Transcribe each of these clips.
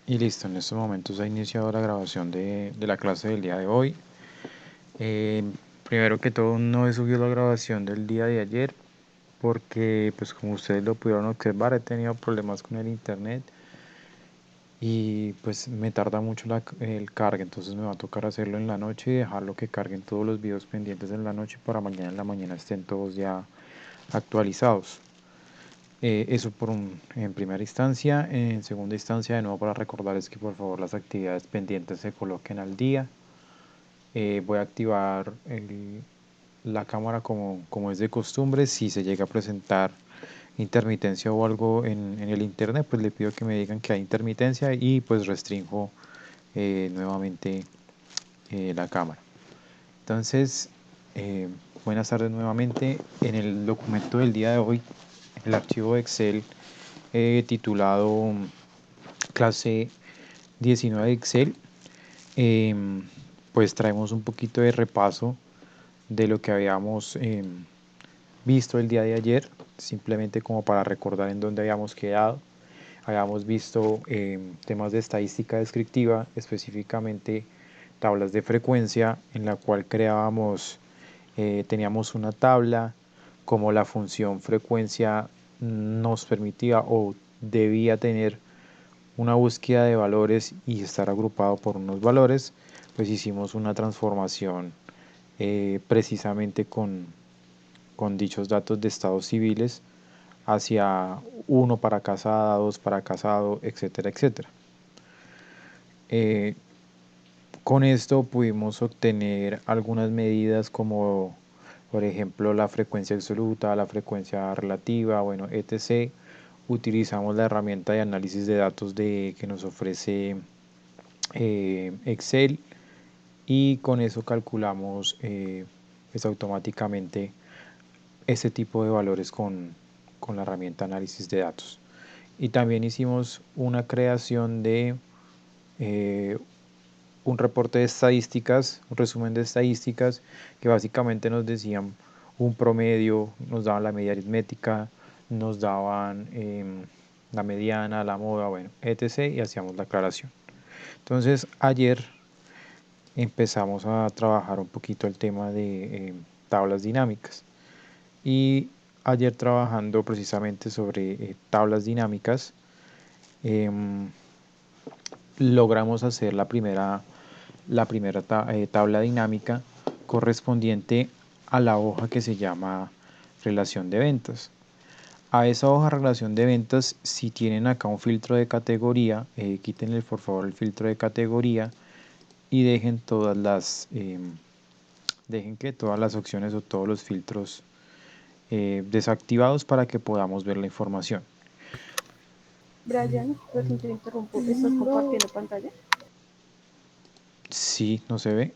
Y listo, en estos momentos ha iniciado la grabación de la clase del día de hoy. Eh, Primero que todo, no he subido la grabación del día de ayer porque, pues como ustedes lo pudieron observar, he tenido problemas con el internet y pues me tarda mucho el cargue, entonces me va a tocar hacerlo en la noche y dejarlo que carguen todos los videos pendientes en la noche para mañana en la mañana estén todos ya actualizados. Eso en primera instancia. En segunda instancia, de nuevo para recordarles que por favor las actividades pendientes se coloquen al día. Voy a activar la cámara como es de costumbre. Si se llega a presentar intermitencia o algo en el internet, pues le pido que me digan que hay intermitencia y pues restringo nuevamente la cámara. Entonces, eh, buenas tardes nuevamente. En el documento del día de hoy, el archivo de Excel titulado clase 19 de Excel, pues traemos un poquito de repaso de lo que habíamos visto el día de ayer, simplemente como para recordar en dónde habíamos quedado. Habíamos visto temas de estadística descriptiva, específicamente tablas de frecuencia, en la cual teníamos una tabla, como la función frecuencia nos permitía o debía tener una búsqueda de valores y estar agrupado por unos valores, pues hicimos una transformación precisamente con dichos datos de estados civiles hacia uno para casada, dos para casado, etcétera, etcétera. Eh, con esto pudimos obtener algunas medidas como, por ejemplo, la frecuencia absoluta, la frecuencia relativa, bueno, etc. Utilizamos la herramienta de análisis de datos que nos ofrece Excel y con eso calculamos pues automáticamente ese tipo de valores con la herramienta análisis de datos. Y también hicimos una creación de eh, un reporte de estadísticas, un resumen de estadísticas que básicamente nos decían un promedio, nos daban la media aritmética, nos daban la mediana, la moda, bueno, etc. y hacíamos la aclaración. Entonces ayer empezamos a trabajar un poquito el tema de tablas dinámicas y ayer trabajando precisamente sobre tablas dinámicas em, logramos hacer la primera tabla dinámica correspondiente a la hoja que se llama relación de ventas. A esa hoja relación de ventas, si tienen acá un filtro de categoría, quítenle por favor el filtro de categoría y dejen que todas las opciones o todos los filtros desactivados para que podamos ver la información. Brian, perdón, te interrumpo. ¿Estás compartiendo pantalla? Sí, no se ve.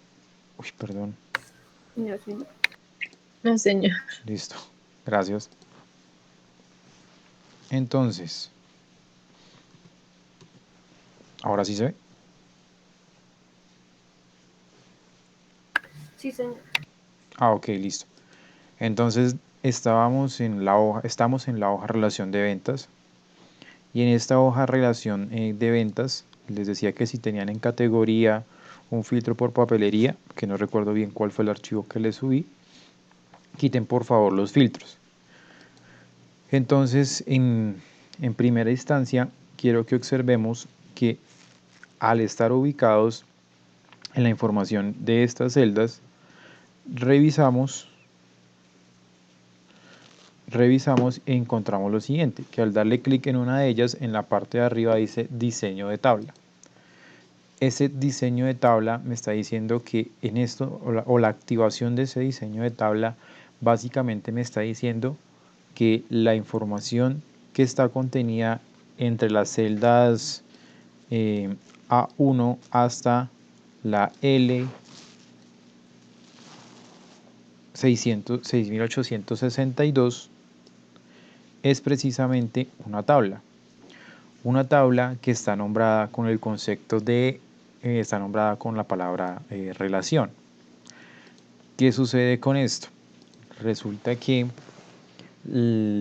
Uy, perdón. No, sí, no. No, señor. Listo. Gracias. Entonces, ahora sí se ve. Sí, señor. Ok, listo. Entonces, estamos en la hoja relación de ventas. Y en esta hoja relación de ventas, les decía que si tenían en categoría un filtro por papelería, que no recuerdo bien cuál fue el archivo que les subí, quiten por favor los filtros. Entonces, en primera instancia, quiero que observemos que al estar ubicados en la información de estas celdas, revisamos e encontramos lo siguiente, que al darle clic en una de ellas, en la parte de arriba dice diseño de tabla. Ese diseño de tabla me está diciendo que en esto, o la activación de ese diseño de tabla, básicamente me está diciendo que la información que está contenida entre las celdas A1 hasta la L 6862 es precisamente una tabla que está nombrada con el concepto está nombrada con la palabra relación. ¿Qué sucede con esto? Resulta que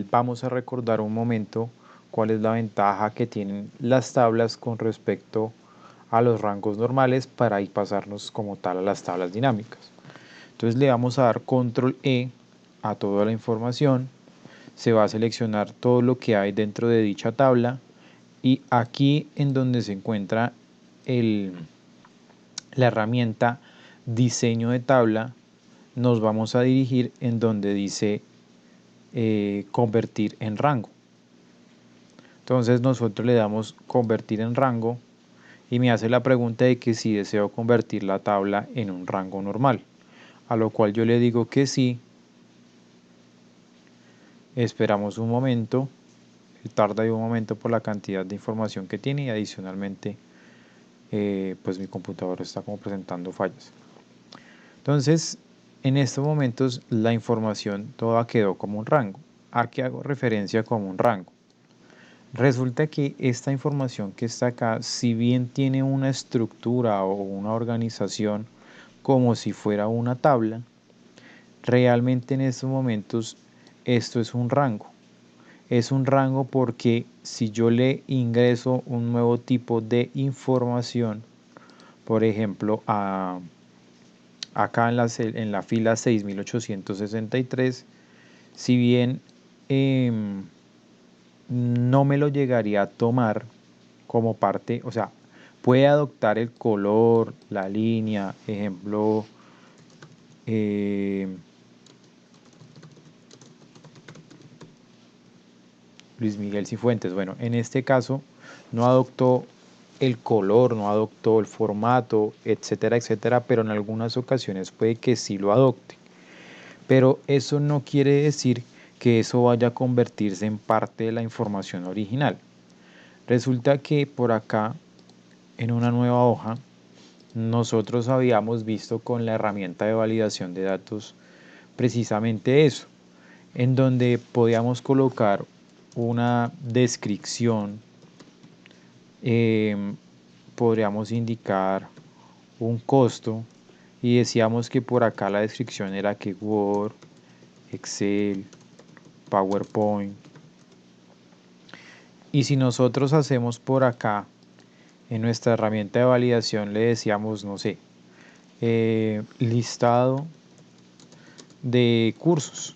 vamos a recordar un momento cuál es la ventaja que tienen las tablas con respecto a los rangos normales para ahí pasarnos como tal a las tablas dinámicas. Entonces le vamos a dar control E a toda la información, se va a seleccionar todo lo que hay dentro de dicha tabla y aquí en donde se encuentra la herramienta diseño de tabla, nos vamos a dirigir en donde dice convertir en rango. Entonces nosotros le damos convertir en rango y me hace la pregunta de que si deseo convertir la tabla en un rango normal, a lo cual yo le digo que sí. Esperamos un momento, tarda ahí un momento por la cantidad de información que tiene y adicionalmente pues mi computador está como presentando fallas. Entonces en estos momentos la información toda quedó como un rango. ¿A qué hago referencia como un rango? Resulta que esta información que está acá, si bien tiene una estructura o una organización como si fuera una tabla, realmente en estos momentos esto es un rango. Es un rango porque si yo le ingreso un nuevo tipo de información, por ejemplo, acá en la fila 6863, si bien no me lo llegaría a tomar como parte, o sea, puede adoptar el color, la línea, ejemplo, Luis Miguel Cifuentes. Bueno, en este caso no adoptó el color, no adoptó el formato, etcétera, etcétera, pero en algunas ocasiones puede que sí lo adopte. Pero eso no quiere decir que eso vaya a convertirse en parte de la información original. Resulta que por acá, en una nueva hoja, nosotros habíamos visto con la herramienta de validación de datos precisamente eso, en donde podíamos colocar una descripción, podríamos indicar un costo y decíamos que por acá la descripción era que Word, Excel, PowerPoint. Y si nosotros hacemos por acá, en nuestra herramienta de validación le decíamos, no sé, listado de cursos.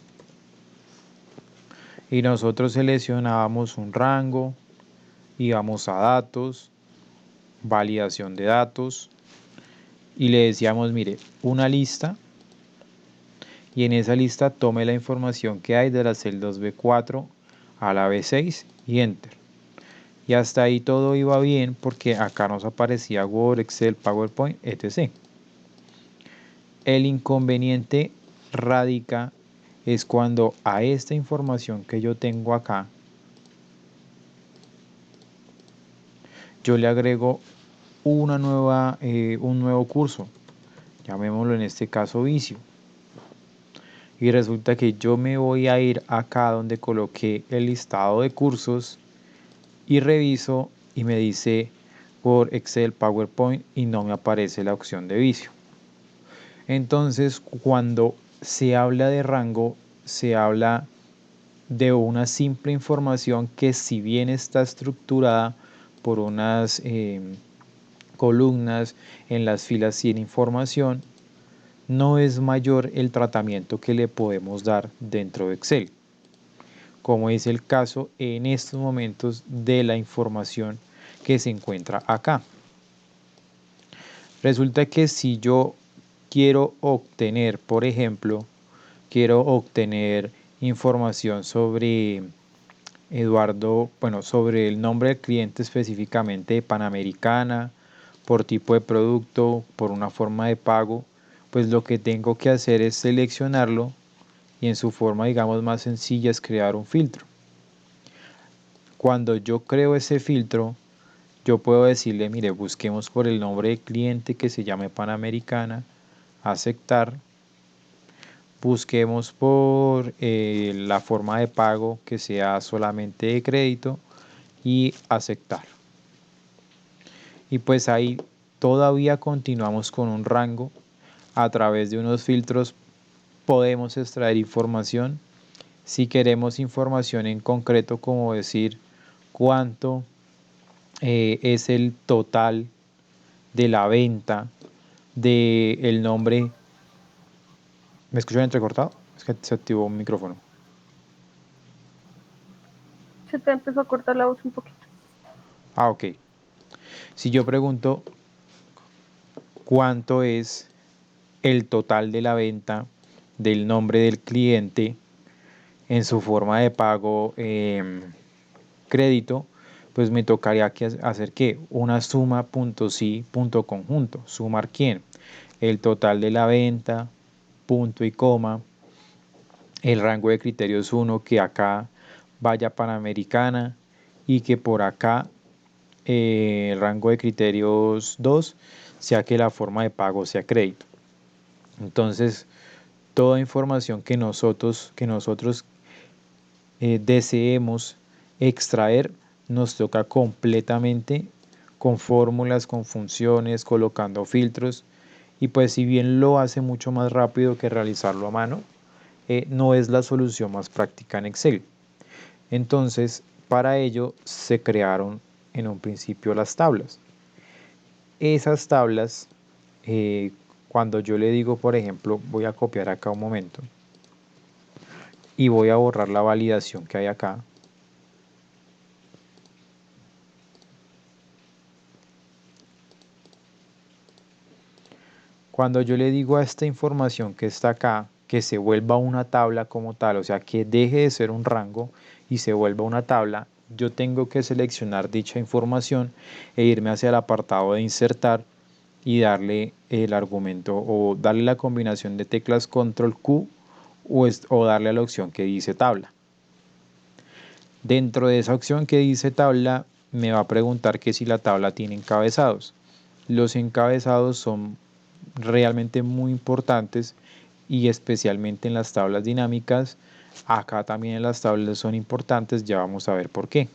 Y nosotros seleccionábamos un rango, íbamos a datos, validación de datos y le decíamos, mire, una lista y en esa lista tome la información que hay de la celdas B4 a la B6 y enter. Y hasta ahí todo iba bien porque acá nos aparecía Word, Excel, PowerPoint, etc. El inconveniente radica es cuando a esta información que yo tengo acá, yo le agrego un nuevo curso, llamémoslo en este caso vicio. Y resulta que yo me voy a ir acá donde coloqué el listado de cursos y reviso y me dice por Excel, PowerPoint y no me aparece la opción de vicio. Entonces, cuando se habla de rango, se habla de una simple información que si bien está estructurada por unas columnas en las filas sin información, no es mayor el tratamiento que le podemos dar dentro de Excel, como es el caso en estos momentos de la información que se encuentra acá. Resulta que si yo quiero obtener, por ejemplo, quiero obtener información sobre Eduardo, bueno, sobre el nombre del cliente específicamente de Panamericana, por tipo de producto, por una forma de pago, pues lo que tengo que hacer es seleccionarlo y en su forma, digamos, más sencilla es crear un filtro. Cuando yo creo ese filtro, yo puedo decirle, mire, busquemos por el nombre del cliente que se llame Panamericana, aceptar, busquemos por la forma de pago que sea solamente de crédito y aceptar. Y pues ahí todavía continuamos con un rango. A través de unos filtros podemos extraer información. Si queremos información en concreto, como decir cuánto es el total de la venta del nombre. ¿Me escuchan entrecortado? Es que se activó un micrófono. Se te empezó a cortar la voz un poquito. Ah, ok. Si yo pregunto cuánto es el total de la venta del nombre del cliente en su forma de pago crédito, pues me tocaría hacer ¿qué? Una suma punto sí punto conjunto. ¿Sumar quién? El total de la venta, punto y coma, el rango de criterios 1 que acá vaya Panamericana y que por acá el rango de criterios 2 sea que la forma de pago sea crédito. Entonces, toda información que nosotros deseemos extraer nos toca completamente con fórmulas, con funciones, colocando filtros. Y pues si bien lo hace mucho más rápido que realizarlo a mano, no es la solución más práctica en Excel. Entonces, para ello se crearon en un principio las tablas. Esas tablas, cuando yo le digo, por ejemplo, voy a copiar acá un momento y voy a borrar la validación que hay acá. Cuando yo le digo a esta información que está acá, que se vuelva una tabla como tal, o sea, que deje de ser un rango y se vuelva una tabla, yo tengo que seleccionar dicha información e irme hacia el apartado de insertar y darle el argumento o darle la combinación de teclas control Q o darle a la opción que dice tabla. Dentro de esa opción que dice tabla, me va a preguntar que si la tabla tiene encabezados. Los encabezados son realmente muy importantes y especialmente en las tablas dinámicas. Acá también en las tablas son importantes, ya vamos a ver por qué.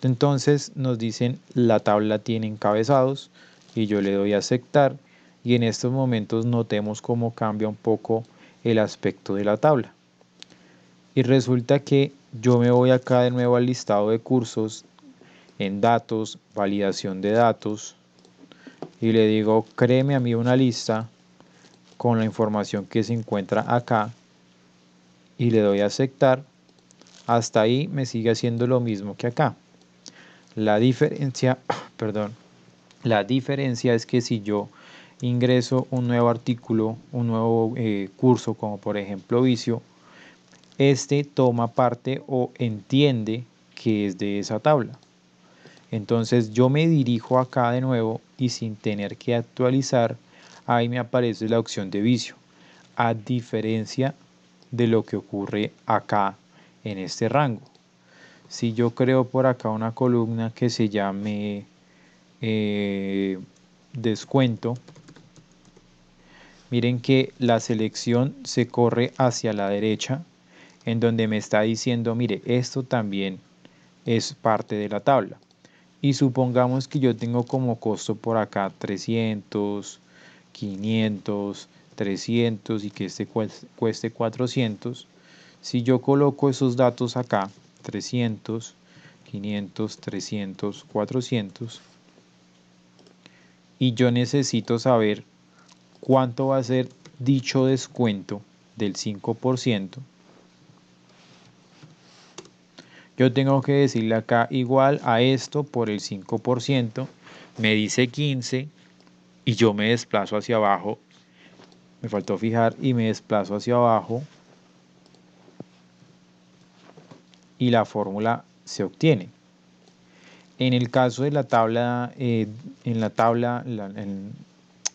Entonces nos dicen la tabla tiene encabezados y yo le doy a aceptar y en estos momentos notemos cómo cambia un poco el aspecto de la tabla. Y resulta que yo me voy acá de nuevo al listado de cursos en datos, validación de datos y le digo créeme a mí una lista con la información que se encuentra acá y le doy a aceptar. Hasta ahí me sigue haciendo lo mismo que acá. La diferencia, perdón, la diferencia es que si yo ingreso un nuevo artículo, un nuevo curso como por ejemplo vicio, este toma parte o entiende que es de esa tabla. Entonces yo me dirijo acá de nuevo y sin tener que actualizar, ahí me aparece la opción de vicio. A diferencia de lo que ocurre acá en este rango. Si yo creo por acá una columna que se llame descuento, miren que la selección se corre hacia la derecha en donde me está diciendo, mire, esto también es parte de la tabla. Y supongamos que yo tengo como costo por acá 300, 500, 300 y que este cueste 400. Si yo coloco esos datos acá, 300, 500, 300, 400, y yo necesito saber cuánto va a ser dicho descuento del 5%, yo tengo que decirle acá igual a esto por el 5%, me dice 15 y yo me desplazo hacia abajo, me faltó fijar y me desplazo hacia abajo y la fórmula se obtiene. En el caso de la tabla, en la tabla,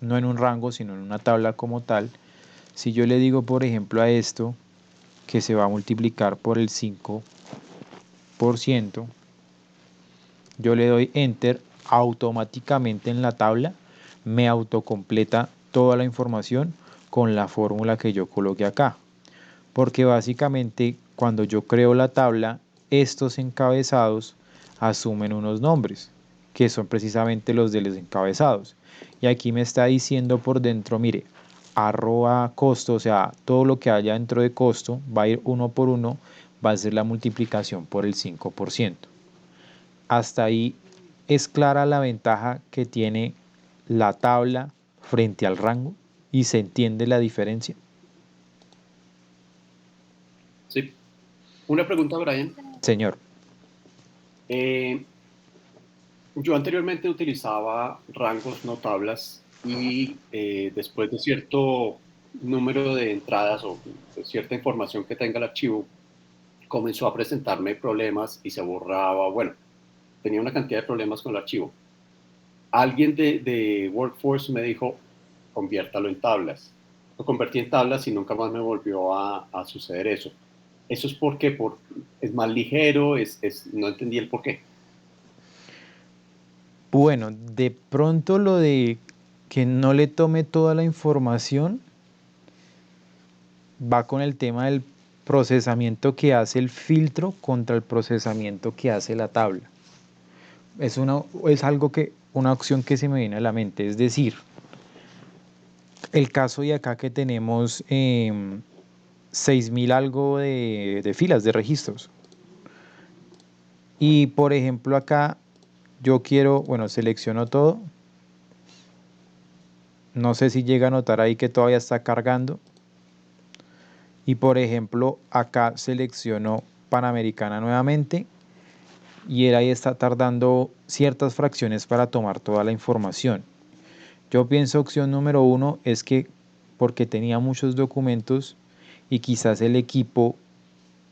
no en un rango, sino en una tabla como tal, si yo le digo, por ejemplo, a esto que se va a multiplicar por el 5%, yo le doy enter, automáticamente en la tabla me autocompleta toda la información con la fórmula que yo coloque acá. Porque básicamente cuando yo creo la tabla, estos encabezados asumen unos nombres, que son precisamente los de los encabezados. Y aquí me está diciendo por dentro, mire, arroba costo, o sea, todo lo que haya dentro de costo va a ir uno por uno, va a ser la multiplicación por el 5%. Hasta ahí es clara la ventaja que tiene la tabla frente al rango y se entiende la diferencia. Sí. Una pregunta, Brian. Señor. Eh, yo anteriormente utilizaba rangos, no tablas, y después de cierto número de entradas o de cierta información que tenga el archivo, comenzó a presentarme problemas y se borraba. Bueno, tenía una cantidad de problemas con el archivo. Alguien de Workforce me dijo, conviértalo en tablas. Lo convertí en tablas y nunca más me volvió a suceder eso. ¿Eso es porque es más ligero? No entendí el por qué. Bueno, de pronto lo de que no le tome toda la información va con el tema del procesamiento que hace el filtro contra el procesamiento que hace la tabla. Es algo que, una opción que se me viene a la mente, es decir, el caso de acá que tenemos 6.000 algo de filas de registros. Y por ejemplo acá yo quiero, bueno, selecciono todo. No sé si llega a notar ahí que todavía está cargando. Y por ejemplo acá selecciono Panamericana nuevamente. Y él ahí está tardando ciertas fracciones para tomar toda la información. Yo pienso opción número 1 es que porque tenía muchos documentos y quizás el equipo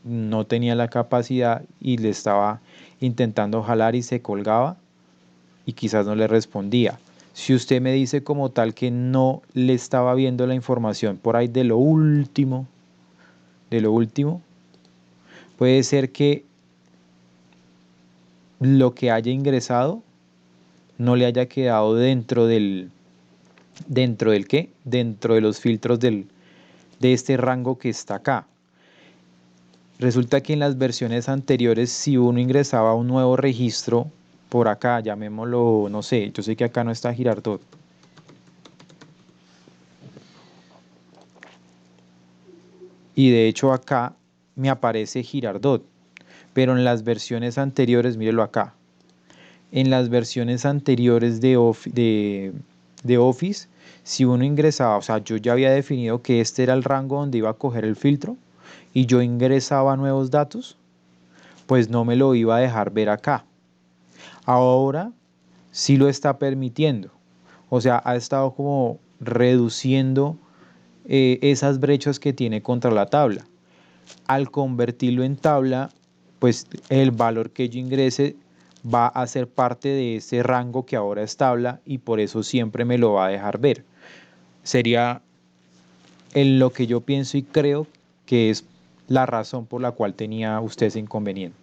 no tenía la capacidad y le estaba intentando jalar y se colgaba y quizás no le respondía. Si usted me dice como tal que no le estaba viendo la información por ahí de lo último, puede ser que lo que haya ingresado no le haya quedado ¿dentro del qué? Dentro de los filtros de este rango que está acá. Resulta que en las versiones anteriores, si uno ingresaba un nuevo registro por acá, llamémoslo, no sé, yo sé que acá no está Girardot. Y de hecho acá me aparece Girardot, pero en las versiones anteriores, mírelo acá, en las versiones anteriores de Office, si uno ingresaba, o sea, yo ya había definido que este era el rango donde iba a coger el filtro y yo ingresaba nuevos datos, pues no me lo iba a dejar ver acá. Ahora sí lo está permitiendo. O sea, ha estado como reduciendo esas brechas que tiene contra la tabla. Al convertirlo en tabla, pues el valor que yo ingrese va a ser parte de ese rango que ahora es tabla y por eso siempre me lo va a dejar ver. Sería lo que yo pienso y creo que es la razón por la cual tenía usted ese inconveniente.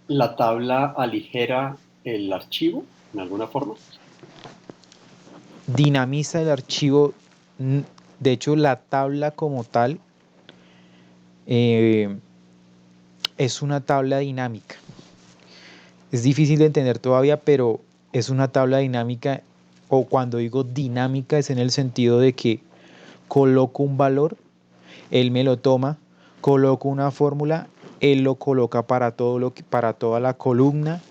¿La tabla aligera el archivo en alguna forma? Dinamiza el archivo, de hecho la tabla como tal eh, es una tabla dinámica. Es difícil de entender todavía, pero es una tabla dinámica, o cuando digo dinámica es en el sentido de que coloco un valor, él me lo toma, coloco una fórmula, él lo coloca para toda la columna,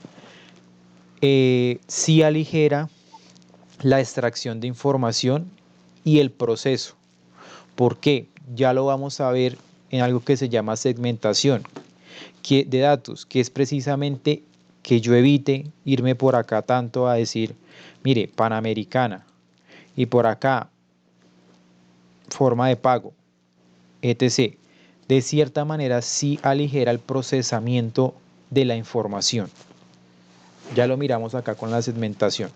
sí aligera la extracción de información y el proceso. ¿Por qué? Ya lo vamos a ver en algo que se llama segmentación de datos, que es precisamente que yo evite irme por acá tanto a decir, mire, Panamericana, y por acá, forma de pago, etc. De cierta manera sí aligera el procesamiento de la información. Ya lo miramos acá con la segmentación.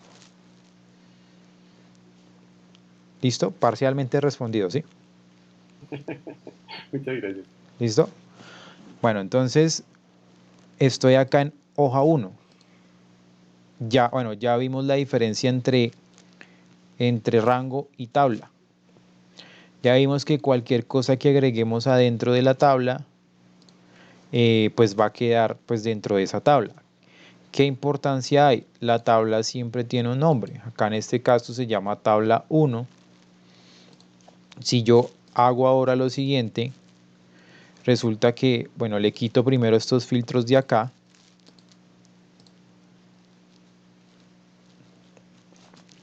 ¿Listo? Parcialmente respondido, ¿sí? Muchas gracias. ¿Listo? Bueno, entonces estoy acá en hoja 1. Ya, bueno, ya vimos la diferencia entre rango y tabla. Ya vimos que cualquier cosa que agreguemos adentro de la tabla, pues va a quedar pues dentro de esa tabla. ¿Qué importancia hay? La tabla siempre tiene un nombre. Acá en este caso se llama tabla 1. Si yo hago ahora lo siguiente, resulta que, bueno, le quito primero estos filtros de acá.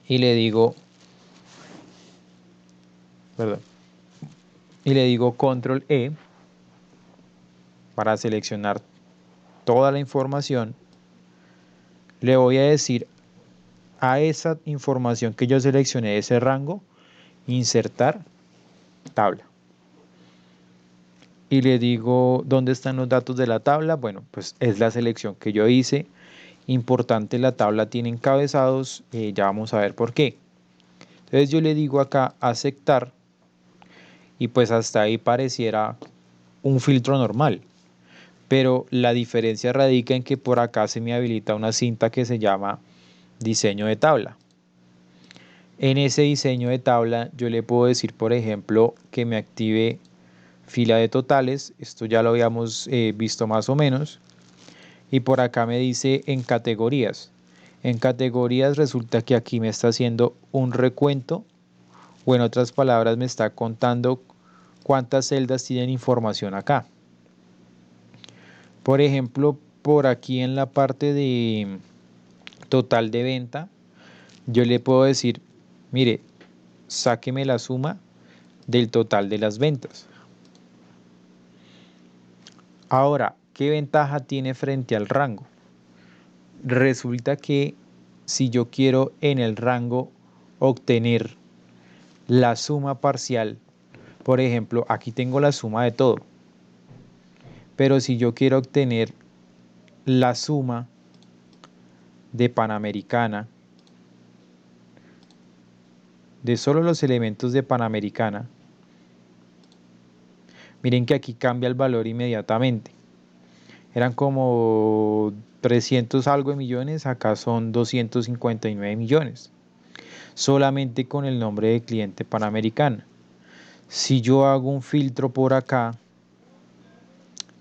Y le digo, perdón, y le digo control E para seleccionar toda la información. Le voy a decir a esa información que yo seleccioné, ese rango, insertar tabla. Y le digo dónde están los datos de la tabla. Bueno, pues es la selección que yo hice. Importante, la tabla tiene encabezados, ya vamos a ver por qué. Entonces yo le digo acá aceptar y pues hasta ahí pareciera un filtro normal. Pero la diferencia radica en que por acá se me habilita una cinta que se llama diseño de tabla. En ese diseño de tabla yo le puedo decir, por ejemplo, que me active fila de totales. Esto ya lo habíamos visto más o menos. Y por acá me dice en categorías. En categorías resulta que aquí me está haciendo un recuento, o en otras palabras me está contando cuántas celdas tienen información acá. Por ejemplo, por aquí en la parte de total de venta, yo le puedo decir, mire, sáqueme la suma del total de las ventas. Ahora, ¿qué ventaja tiene frente al rango? Resulta que si yo quiero en el rango obtener la suma parcial, por ejemplo, aquí tengo la suma de todo, pero si yo quiero obtener la suma de Panamericana, de solo los elementos de Panamericana, miren que aquí cambia el valor inmediatamente. Eran como 300 algo de millones, acá son 259 millones. Solamente con el nombre de cliente Panamericana. Si yo hago un filtro por acá,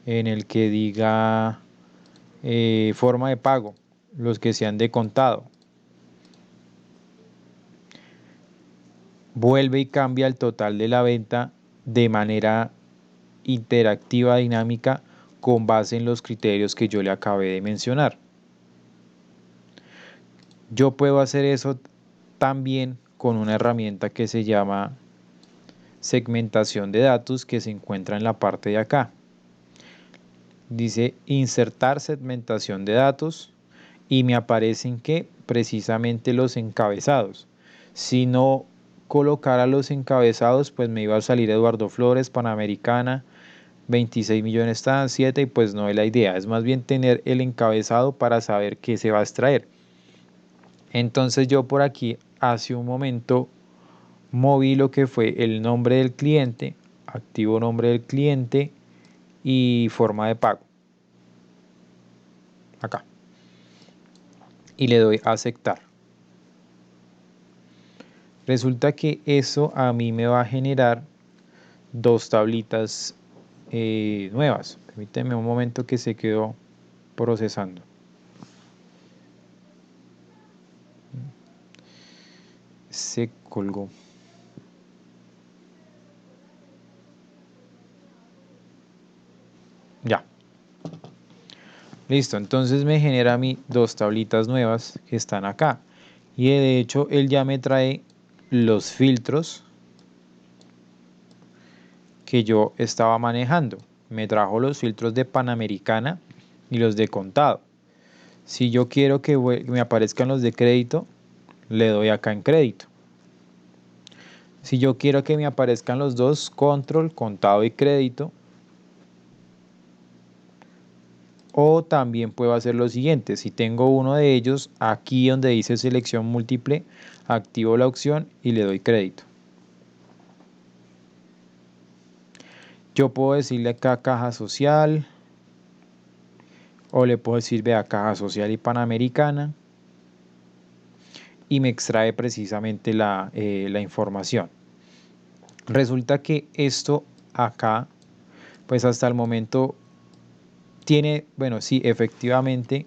en el que diga forma de pago, los que sean de contado, vuelve y cambia el total de la venta de manera interactiva, dinámica, con base en los criterios que yo le acabé de mencionar. Yo puedo hacer eso también con una herramienta que se llama segmentación de datos, que se encuentra en la parte de acá. Dice insertar segmentación de datos y me aparecen que precisamente los encabezados. Si no colocara los encabezados, pues me iba a salir Eduardo Flores, Panamericana, 26 millones está, 7, y pues no es la idea. Es más bien tener el encabezado para saber qué se va a extraer. Entonces yo por aquí hace un momento moví lo que fue el nombre del cliente, activo nombre del cliente y forma de pago. Acá. Y le doy a aceptar. Resulta que eso a mí me va a generar dos tablitas nuevas. Permíteme un momento que se quedó procesando. Se colgó. Ya. Listo, entonces me genera a mí dos tablitas nuevas que están acá. Y de hecho él ya me trae los filtros que yo estaba manejando. Me trajo los filtros de Panamericana y los de contado. Si yo quiero que me aparezcan los de crédito, le doy acá en crédito. Si yo quiero que me aparezcan los dos, control, contado y crédito. O también puedo hacer lo siguiente, si tengo uno de ellos, aquí donde dice selección múltiple, activo la opción y le doy crédito. Yo puedo decirle acá caja social, o le puedo decir vea caja social y Panamericana, y me extrae precisamente la información. Resulta que esto acá, pues hasta el momento tiene, bueno, sí, efectivamente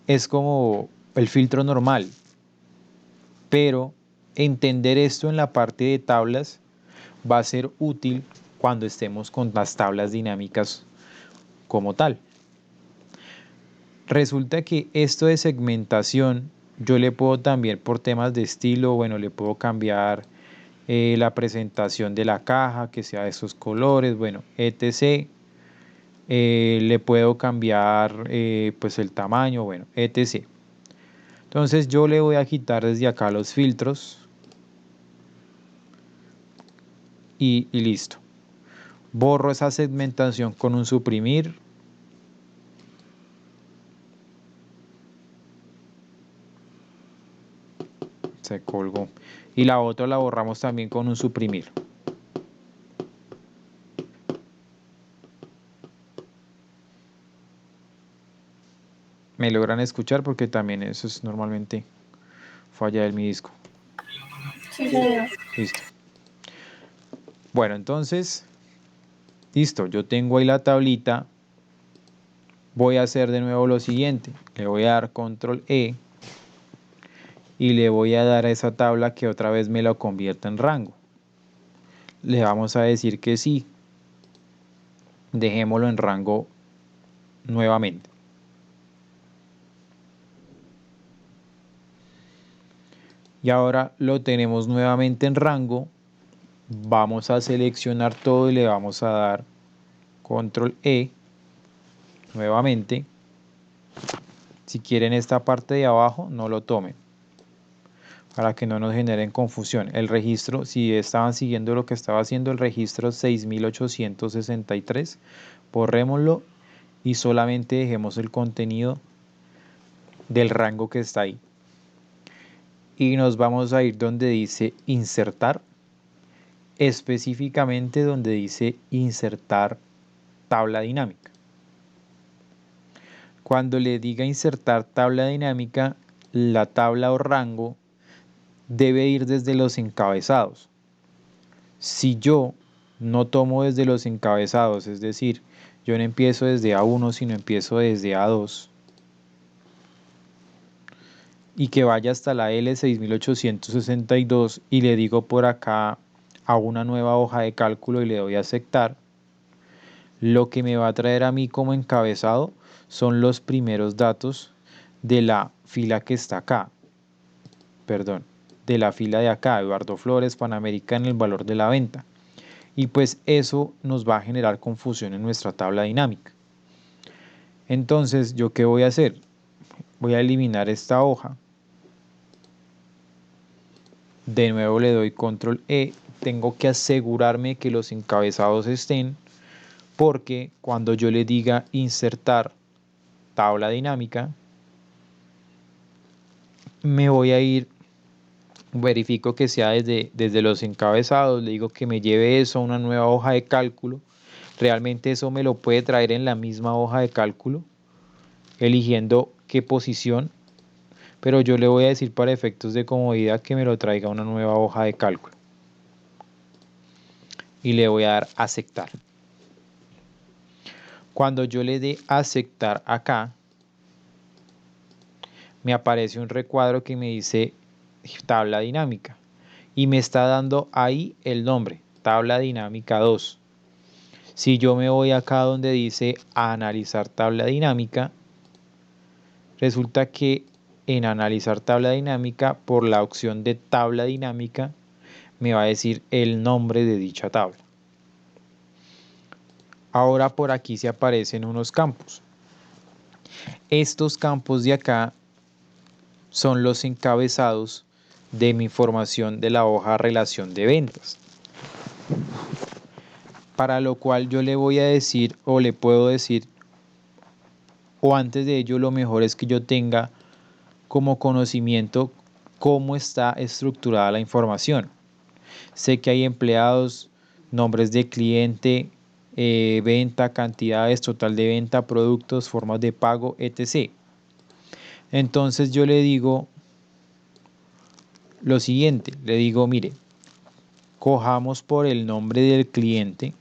es como el filtro normal, pero entender esto en la parte de tablas va a ser útil cuando estemos con las tablas dinámicas como tal. Resulta que esto de segmentación yo le puedo también, por temas de estilo, bueno, le puedo cambiar la presentación de la caja, que sea de esos colores, bueno, etc. Le puedo cambiar pues el tamaño, bueno, etc. Entonces yo le voy a quitar desde acá los filtros y listo. Borro esa segmentación con un suprimir. Se colgó. Y la otra la borramos también con un suprimir. Me logran escuchar porque también eso es normalmente falla de mi disco. Sí, señor. Listo. Bueno, entonces, listo. Yo tengo ahí la tablita. Voy a hacer de nuevo lo siguiente. Le voy a dar control E. Y le voy a dar a esa tabla que otra vez me lo convierta en rango. Le vamos a decir que sí. Dejémoslo en rango nuevamente. Y ahora lo tenemos nuevamente en rango. Vamos a seleccionar todo y le vamos a dar control E nuevamente. Si quieren esta parte de abajo, no lo tomen para que no nos generen confusión. El registro, si estaban siguiendo lo que estaba haciendo, el registro 6863, borrémoslo y solamente dejemos el contenido del rango que está ahí. Y nos vamos a ir donde dice insertar, específicamente donde dice insertar tabla dinámica. Cuando le diga insertar tabla dinámica, la tabla o rango debe ir desde los encabezados. Si yo no tomo desde los encabezados, es decir, yo no empiezo desde A1, sino empiezo desde A2, y que vaya hasta la L6862 y le digo por acá a una nueva hoja de cálculo y le doy a aceptar, lo que me va a traer a mí como encabezado son los primeros datos de la fila que está acá, perdón, de la fila de acá, Eduardo Flores, Panamericana, el valor de la venta. Y pues eso nos va a generar confusión en nuestra tabla dinámica. Entonces, ¿yo qué voy a hacer? Voy a eliminar esta hoja. De nuevo le doy control E. Tengo que asegurarme que los encabezados estén, porque cuando yo le diga insertar tabla dinámica, me voy a ir, verifico que sea desde los encabezados, le digo que me lleve eso a una nueva hoja de cálculo. Realmente eso me lo puede traer en la misma hoja de cálculo, eligiendo qué posición, pero yo le voy a decir para efectos de comodidad que me lo traiga a una nueva hoja de cálculo. Y le voy a dar aceptar. Cuando yo le dé aceptar acá, me aparece un recuadro que me dice tabla dinámica y me está dando ahí el nombre, tabla dinámica 2. Si yo me voy acá donde dice analizar tabla dinámica, resulta que en analizar tabla dinámica, por la opción de tabla dinámica, me va a decir el nombre de dicha tabla. Ahora por aquí se aparecen unos campos. Estos campos de acá son los encabezados de mi información de la hoja relación de ventas. Para lo cual yo le voy a decir, o le puedo decir, o antes de ello, lo mejor es que yo tenga como conocimiento cómo está estructurada la información. Sé que hay empleados, nombres de cliente, venta, cantidades, total de venta, productos, formas de pago, etc. Entonces yo le digo lo siguiente, le digo, mire, cojamos por el nombre del cliente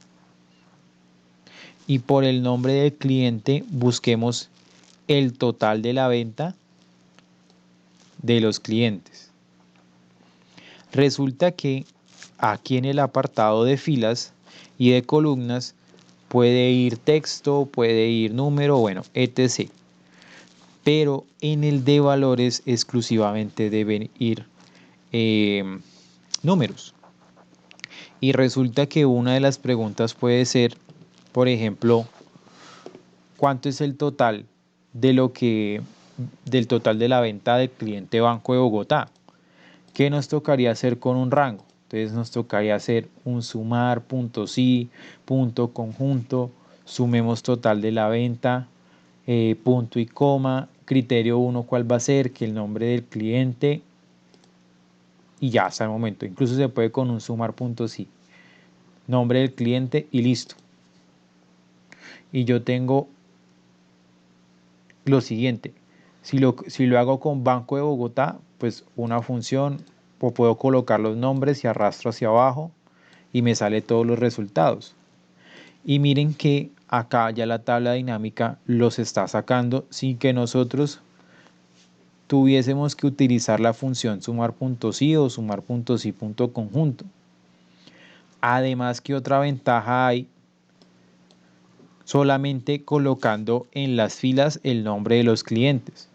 y por el nombre del cliente busquemos el total de la venta de los clientes. Resulta que aquí en el apartado de filas y de columnas puede ir texto, puede ir número, bueno, etc. Pero en el de valores exclusivamente deben ir números. Y resulta que una de las preguntas puede ser, por ejemplo, ¿cuánto es el total del total de la venta del cliente Banco de Bogotá? ¿Qué nos tocaría hacer con un rango? Entonces nos tocaría hacer un sumar, punto sí, punto conjunto, sumemos total de la venta, punto y coma, criterio 1 cuál va a ser, que el nombre del cliente y ya hasta el momento. Incluso se puede con un sumar punto sí, nombre del cliente y listo. Y yo tengo lo siguiente, si lo hago con Banco de Bogotá, pues una función, o puedo colocar los nombres y arrastro hacia abajo y me sale todos los resultados. Y miren que acá ya la tabla dinámica los está sacando sin que nosotros tuviésemos que utilizar la función sumar.si o sumar.si.conjunto. Además, ¿qué otra ventaja hay? Solamente colocando en las filas el nombre de los clientes.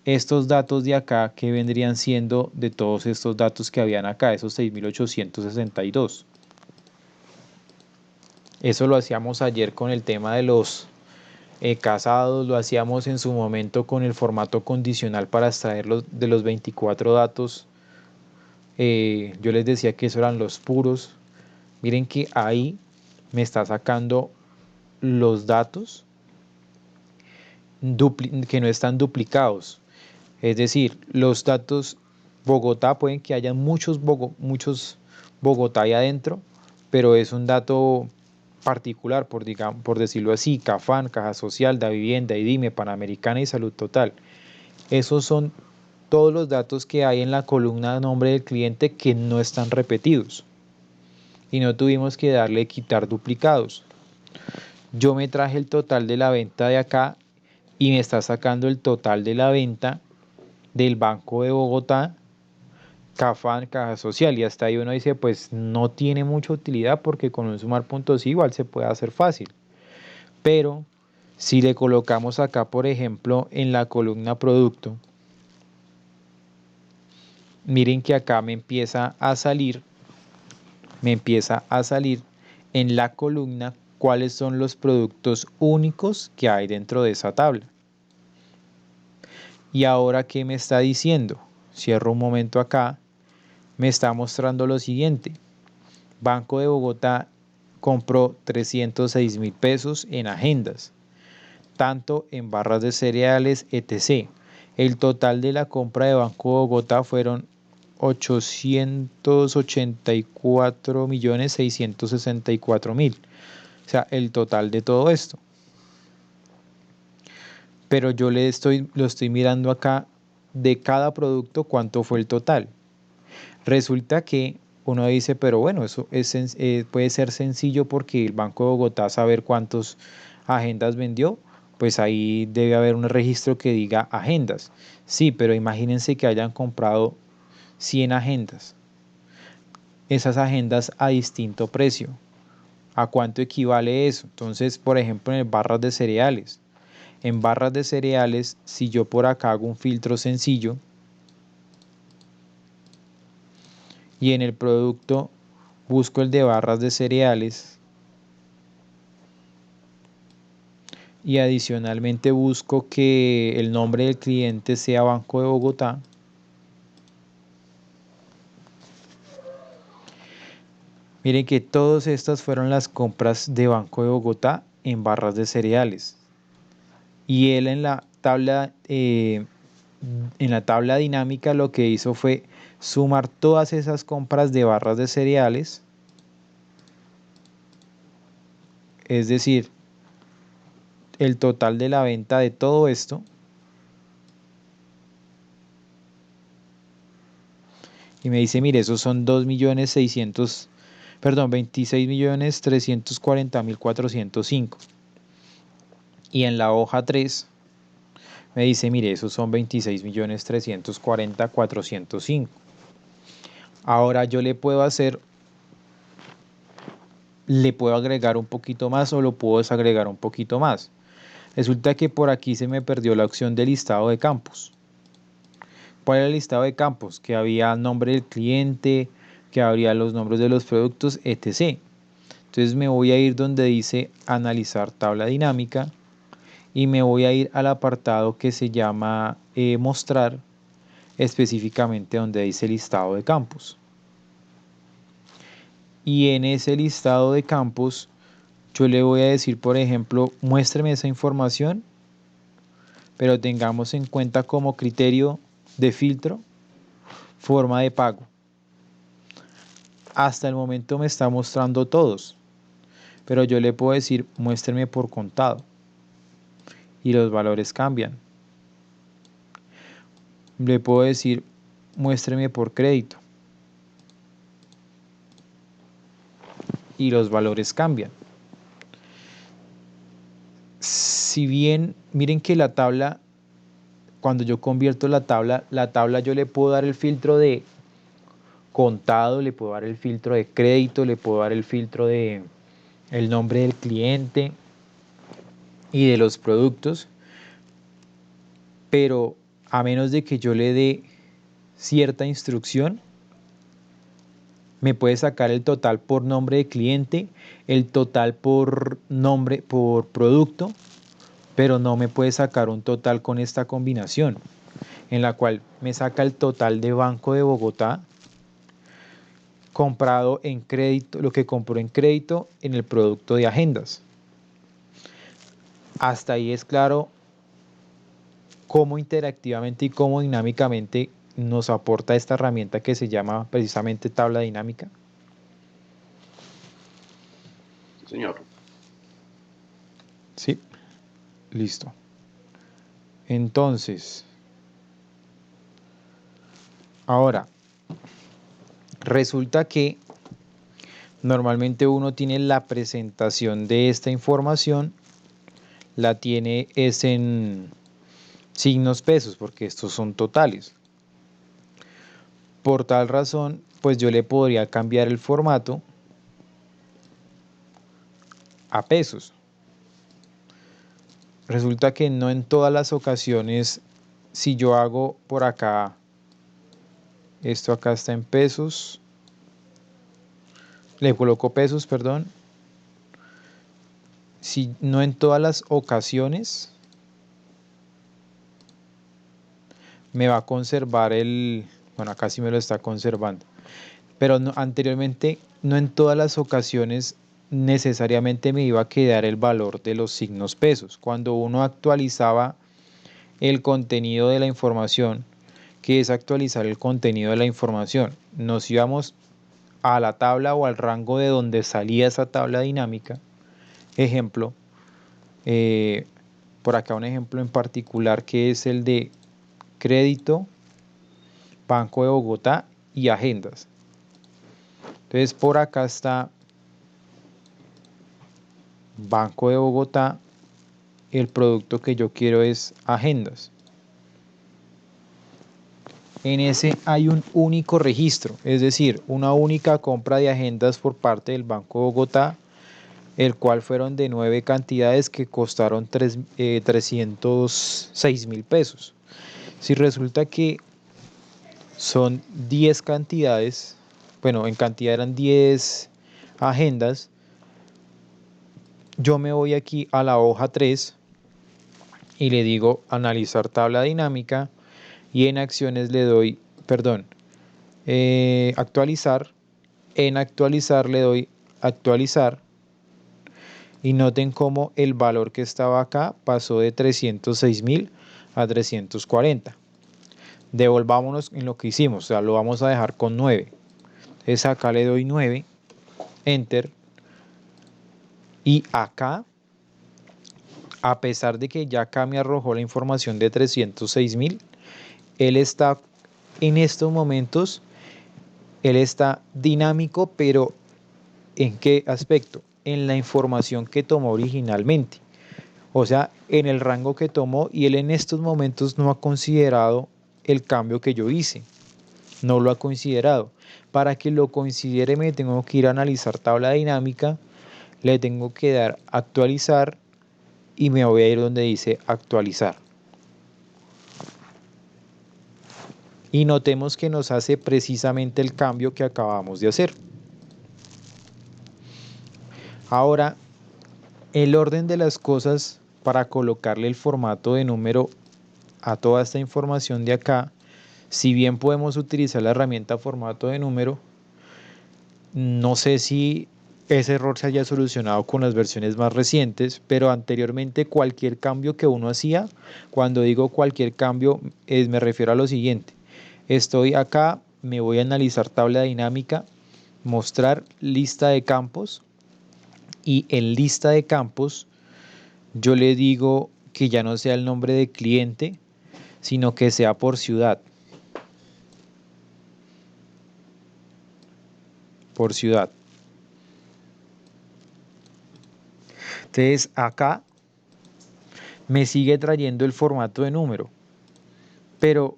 Estos datos de acá, que vendrían siendo de todos estos datos que habían acá, esos 6.862. Eso lo hacíamos ayer con el tema de los casados, lo hacíamos en su momento con el formato condicional para extraerlos de los 24 datos. Yo les decía que eso eran los puros. Miren que ahí me está sacando los datos que no están duplicados. Es decir, los datos Bogotá, pueden que haya muchos Bogotá ahí adentro, pero es un dato particular, por decirlo así, Cafán, Caja Social, Da Vivienda, IDIME, Panamericana y Salud Total. Esos son todos los datos que hay en la columna de nombre del cliente que no están repetidos. Y no tuvimos que darle quitar duplicados. Yo me traje el total de la venta de acá y me está sacando el total de la venta del Banco de Bogotá, Cafán, Caja Social, y hasta ahí uno dice, pues no tiene mucha utilidad porque con un sumar puntos igual se puede hacer fácil. Pero si le colocamos acá, por ejemplo, en la columna producto, miren que acá me empieza a salir en la columna cuáles son los productos únicos que hay dentro de esa tabla. Y ahora, ¿qué me está diciendo? Cierro un momento acá, me está mostrando lo siguiente. Banco de Bogotá compró 306.000 pesos en agendas, tanto en barras de cereales, etc. El total de la compra de Banco de Bogotá fueron 884.664.000. O sea, el total de todo esto. Pero yo lo estoy mirando acá de cada producto cuánto fue el total. Resulta que uno dice, pero bueno, eso puede ser sencillo porque el Banco de Bogotá saber cuántas agendas vendió, pues ahí debe haber un registro que diga agendas. Sí, pero imagínense que hayan comprado 100 agendas. Esas agendas a distinto precio. ¿A cuánto equivale eso? Entonces, por ejemplo, en barras de cereales. En barras de cereales, si yo por acá hago un filtro sencillo y en el producto busco el de barras de cereales y adicionalmente busco que el nombre del cliente sea Banco de Bogotá, miren que todas estas fueron las compras de Banco de Bogotá en barras de cereales. Y él en la tabla dinámica lo que hizo fue sumar todas esas compras de barras de cereales, es decir, el total de la venta de todo esto, y me dice, mire, esos son 26.340.405. Y en la hoja 3 me dice, mire, esos son 26.340.405. Ahora yo le puedo hacer le puedo agregar un poquito más o lo puedo desagregar un poquito más. Resulta que por aquí se me perdió la opción de listado de campos. ¿Cuál era el listado de campos? Que había nombre del cliente, que habría los nombres de los productos, etc. Entonces me voy a ir donde dice analizar tabla dinámica y me voy a ir al apartado que se llama mostrar, específicamente donde dice listado de campos. Y en ese listado de campos yo le voy a decir, por ejemplo, muéstreme esa información, pero tengamos en cuenta como criterio de filtro forma de pago. Hasta el momento me está mostrando todos, pero yo le puedo decir muéstreme por contado y los valores cambian. Le puedo decir muéstreme por crédito y los valores cambian. Si bien, miren que la tabla, cuando yo convierto la tabla yo le puedo dar el filtro de contado, le puedo dar el filtro de crédito, le puedo dar el filtro de el nombre del cliente y de los productos, pero a menos de que yo le dé cierta instrucción, me puede sacar el total por nombre de cliente, el total por nombre, por producto, pero no me puede sacar un total con esta combinación, en la cual me saca el total de Banco de Bogotá comprado en crédito, lo que compró en crédito en el producto de agendas. Hasta ahí es claro cómo interactivamente y cómo dinámicamente nos aporta esta herramienta que se llama precisamente tabla dinámica. Sí, señor. Sí, listo. Entonces, ahora, resulta que normalmente uno tiene la presentación de esta información, la tiene es en signos pesos, porque estos son totales. Por tal razón, pues yo le podría cambiar el formato a pesos. Resulta que no en todas las ocasiones, si yo hago por acá, esto acá está en pesos, le coloco pesos, perdón, si no en todas las ocasiones me va a conservar el, bueno, acá sí me lo está conservando, pero no, anteriormente no en todas las ocasiones necesariamente me iba a quedar el valor de los signos pesos. Cuando uno actualizaba el contenido de la información, que es actualizar el contenido de la información, nos íbamos a la tabla o al rango de donde salía esa tabla dinámica. Ejemplo, por acá un ejemplo en particular que es el de crédito, Banco de Bogotá y agendas. Entonces por acá está Banco de Bogotá, el producto que yo quiero es agendas. En ese hay un único registro, es decir, una única compra de agendas por parte del Banco de Bogotá, el cual fueron de 9 cantidades que costaron 306.000 pesos. Si resulta que son 10 cantidades, bueno, en cantidad eran 10 agendas, yo me voy aquí a la hoja 3 y le digo analizar tabla dinámica y en acciones le doy, perdón, actualizar. En actualizar le doy actualizar y noten cómo el valor que estaba acá pasó de 306.000 a 340. Devolvámonos en lo que hicimos, o sea, lo vamos a dejar con 9. Entonces acá le doy 9, enter, y acá, a pesar de que ya acá me arrojó la información de 306.000, él está en estos momentos, él está dinámico, pero ¿en qué aspecto? En la información que tomó originalmente. O sea, en el rango que tomó, y él en estos momentos no ha considerado el cambio que yo hice. No lo ha considerado. Para que lo considere me tengo que ir a analizar tabla dinámica le tengo que dar actualizar y me voy a ir donde dice actualizar. Y notemos que nos hace precisamente el cambio que acabamos de hacer. Ahora, el orden de las cosas para colocarle el formato de número a toda esta información de acá, si bien podemos utilizar la herramienta formato de número, no sé si ese error se haya solucionado con las versiones más recientes, pero anteriormente cualquier cambio que uno hacía, cuando digo cualquier cambio, me refiero a lo siguiente. Estoy acá, me voy a analizar tabla dinámica, mostrar lista de campos, y en lista de campos yo le digo que ya no sea el nombre de cliente, sino que sea por ciudad. Por ciudad. Entonces acá me sigue trayendo el formato de número, pero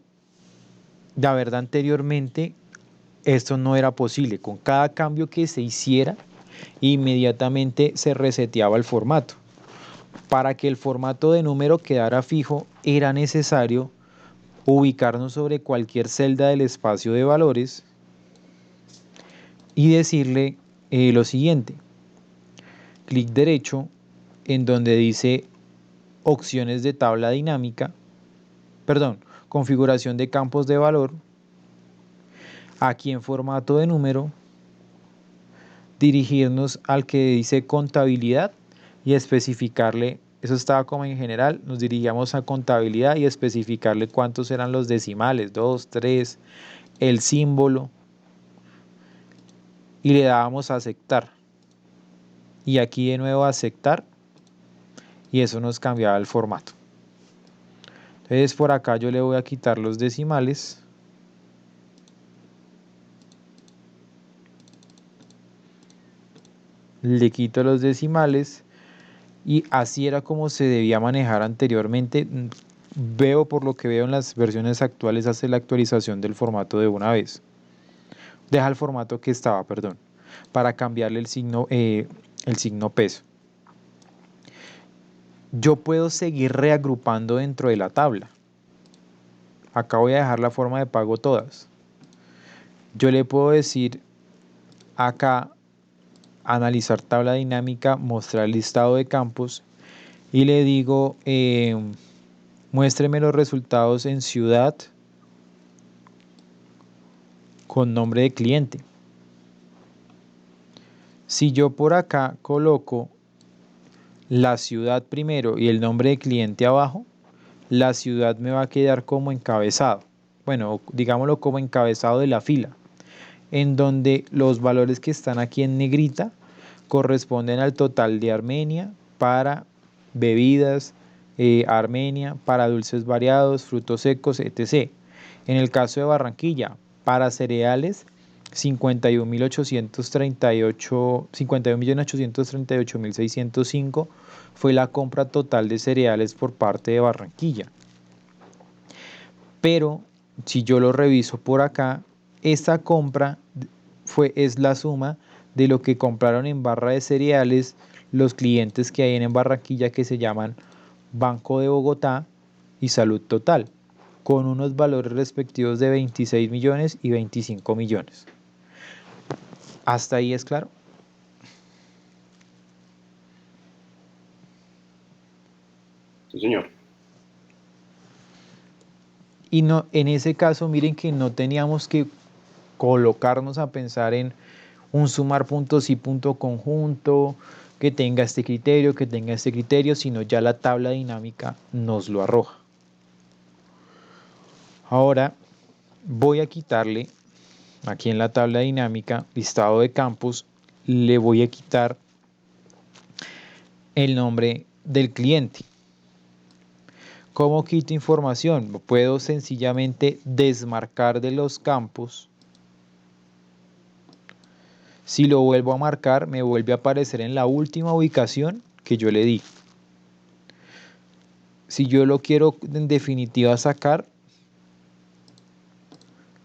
la verdad anteriormente esto no era posible. Con cada cambio que se hiciera, inmediatamente se reseteaba el formato. Para que el formato de número quedara fijo, era necesario ubicarnos sobre cualquier celda del espacio de valores y decirle lo siguiente. Clic derecho en donde dice opciones de tabla dinámica, configuración de campos de valor. Aquí en formato de número, dirigirnos al que dice contabilidad y especificarle, eso estaba como en general, nos dirigíamos a contabilidad y especificarle cuántos eran los decimales, 2, 3, el símbolo, y le dábamos a aceptar. Y aquí de nuevo a aceptar, y eso nos cambiaba el formato. Entonces por acá yo le voy a quitar los decimales. Le quito los decimales y así era como se debía manejar anteriormente. Veo, por lo que veo en las versiones actuales, hace la actualización del formato de una vez. Deja el formato que estaba, perdón, para cambiarle el signo peso. Yo puedo seguir reagrupando dentro de la tabla. Acá voy a dejar la forma de pago todas. Yo le puedo decir acá, analizar tabla dinámica, mostrar listado de campos, y le digo, muéstreme los resultados en ciudad con nombre de cliente. Si yo por acá coloco la ciudad primero y el nombre de cliente abajo, la ciudad me va a quedar como encabezado. Bueno, digámoslo como encabezado de la fila, en donde los valores que están aquí en negrita corresponden al total de Armenia para bebidas, Armenia para dulces variados, frutos secos, etc. En el caso de Barranquilla, para cereales, 51.838.605 fue la compra total de cereales por parte de Barranquilla. Pero si yo lo reviso por acá, esta compra es la suma de lo que compraron en barra de cereales los clientes que hay en Barranquilla, que se llaman Banco de Bogotá y Salud Total, con unos valores respectivos de 26 millones y 25 millones. ¿Hasta ahí es claro? Sí, señor. Y no, en ese caso, miren que no teníamos que colocarnos a pensar en un sumar puntos y punto conjunto, que tenga este criterio, sino ya la tabla dinámica nos lo arroja. Ahora voy a quitarle, aquí en la tabla dinámica, listado de campos, le voy a quitar el nombre del cliente. ¿Cómo quito información? Puedo sencillamente desmarcar de los campos. Si lo vuelvo a marcar, me vuelve a aparecer en la última ubicación que yo le di. Si yo lo quiero en definitiva sacar,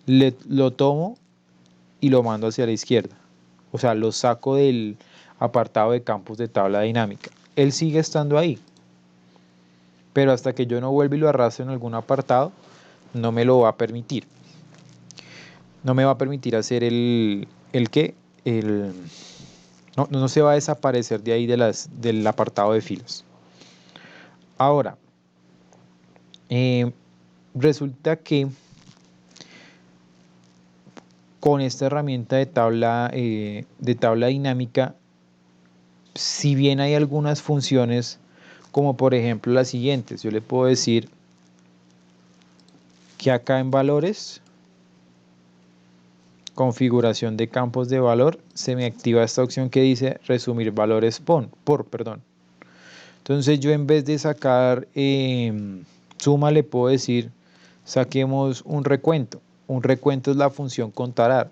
lo tomo y lo mando hacia la izquierda. O sea, lo saco apartado de campos de tabla dinámica. Él sigue estando ahí, pero hasta que yo no vuelva y lo arrastre en algún apartado, no me lo va a permitir. No me va a permitir hacer no se va a desaparecer de ahí del apartado de filas. Ahora, resulta que con esta herramienta de tabla dinámica, si bien hay algunas funciones, como por ejemplo las siguientes, yo le puedo decir que acá en valores, configuración de campos de valor, se me activa esta opción que dice resumir valores por. Entonces yo en vez de sacar suma, le puedo decir saquemos un recuento. Un recuento es la función contará.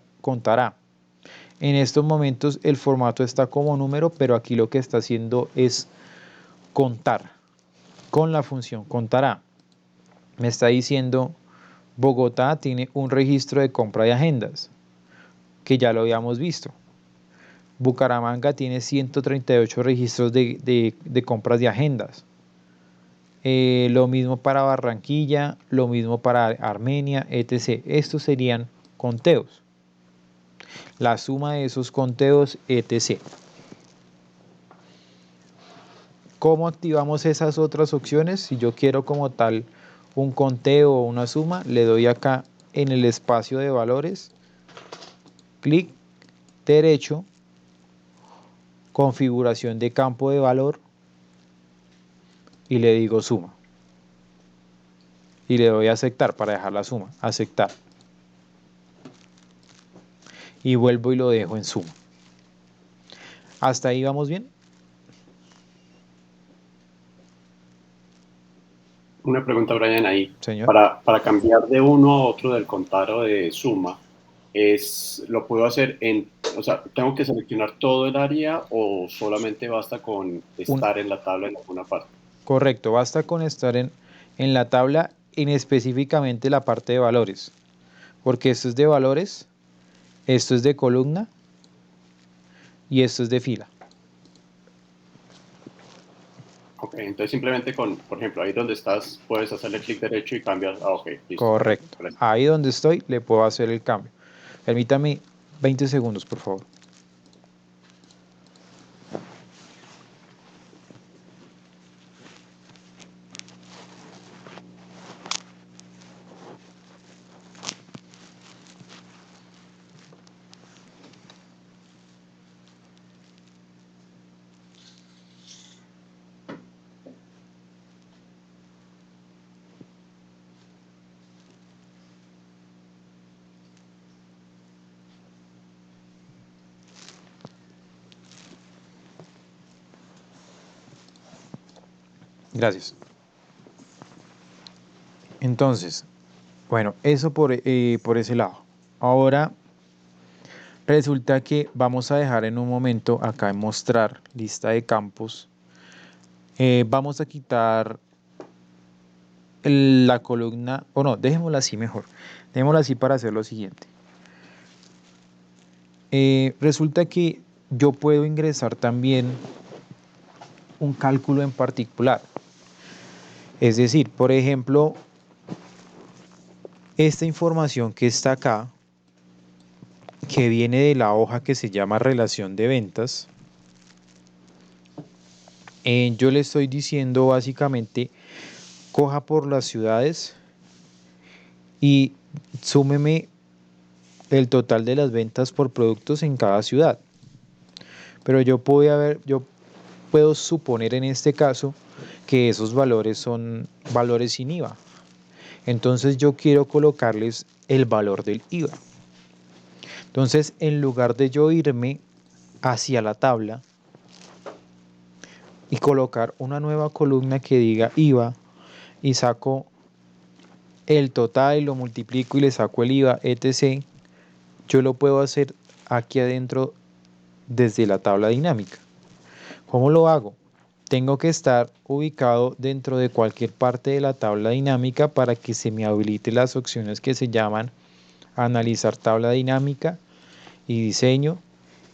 En estos momentos el formato está como número, pero aquí lo que está haciendo es contar con la función contará. Me está diciendo Bogotá tiene un registro de compra de agendas, que ya lo habíamos visto. Bucaramanga tiene 138 registros de compras de agendas. Lo mismo para Barranquilla, lo mismo para Armenia, etc. Estos serían conteos. La suma de esos conteos, etc. ¿Cómo activamos esas otras opciones? Si yo quiero como tal un conteo o una suma, le doy acá en el espacio de valores, clic derecho, configuración de campo de valor y le digo suma. Y le doy a aceptar para dejar la suma, aceptar. Y vuelvo y lo dejo en suma. ¿Hasta ahí vamos bien? Una pregunta, Brian, ahí. Señor. Para cambiar de uno a otro del contar o de suma, lo puedo hacer o sea, ¿tengo que seleccionar todo el área o solamente basta con estar en la tabla en alguna parte? Correcto, basta con estar en la tabla, en específicamente la parte de valores. Porque esto es de valores, esto es de columna y esto es de fila. Ok, entonces simplemente por ejemplo, ahí donde estás, puedes hacerle clic derecho y cambias. Ah, ok, listo. Correcto. Ahí donde estoy le puedo hacer el cambio. Permítame 20 segundos, por favor. Gracias. Entonces, bueno, eso por ese lado. Ahora resulta que vamos a dejar en un momento acá en mostrar lista de campos. Vamos a quitar la columna, o no, dejémosla así mejor. Dejémosla así para hacer lo siguiente. Resulta que yo puedo ingresar también un cálculo en particular. Es decir, por ejemplo, esta información que está acá, que viene de la hoja que se llama relación de ventas, yo le estoy diciendo básicamente, coja por las ciudades y súmeme el total de las ventas por productos en cada ciudad. Pero yo puedo suponer en este caso que esos valores son valores sin IVA. Entonces yo quiero colocarles el valor del IVA. Entonces, en lugar de yo irme hacia la tabla y colocar una nueva columna que diga IVA y saco el total y lo multiplico y le saco el IVA, etc., yo lo puedo hacer aquí adentro desde la tabla dinámica. ¿Cómo lo hago? Tengo que estar ubicado dentro de cualquier parte de la tabla dinámica para que se me habilite las opciones que se llaman analizar tabla dinámica y diseño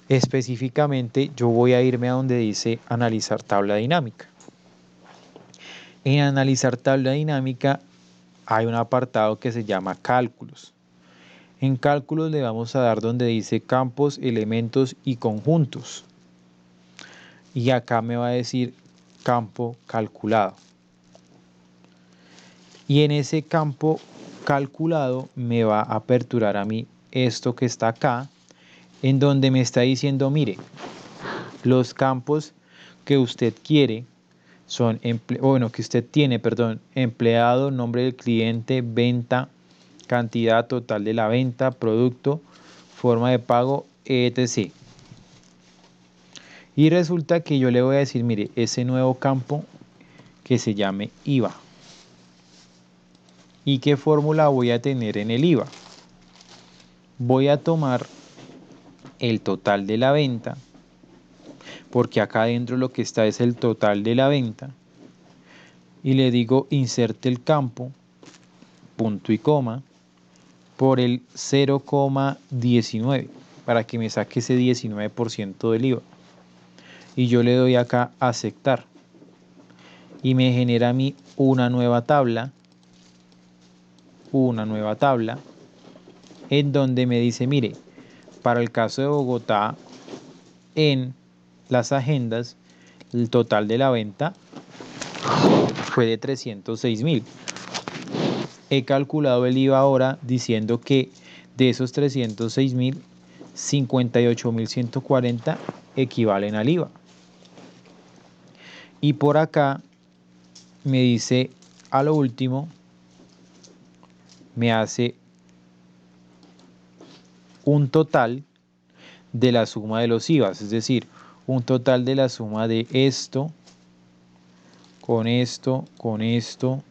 Específicamente yo voy a irme a donde dice analizar tabla dinámica. En analizar tabla dinámica hay un apartado que se llama cálculos. En cálculos le vamos a dar donde dice campos, elementos y conjuntos. Y acá me va a decir campo calculado. Y en ese campo calculado me va a aperturar a mí esto que está acá, en donde me está diciendo, mire, los campos que usted quiere son, que usted tiene, perdón, empleado, nombre del cliente, venta, cantidad total de la venta, producto, forma de pago, etc. Y resulta que yo le voy a decir, mire, ese nuevo campo que se llame IVA. ¿Y qué fórmula voy a tener en el IVA? Voy a tomar el total de la venta, porque acá adentro lo que está es el total de la venta, y le digo inserte el campo, punto y coma, por el 0,19 para que me saque ese 19% del IVA. Y yo le doy acá aceptar. Y me genera a mí una nueva tabla, en donde me dice, mire, para el caso de Bogotá, en las agendas, el total de la venta fue de 306.000. He calculado el IVA ahora diciendo que de esos 306.000, 58.140 equivalen al IVA. Y por acá me dice, a lo último, me hace un total de la suma de los IVAs, es decir, un total de la suma de esto, con esto, con esto.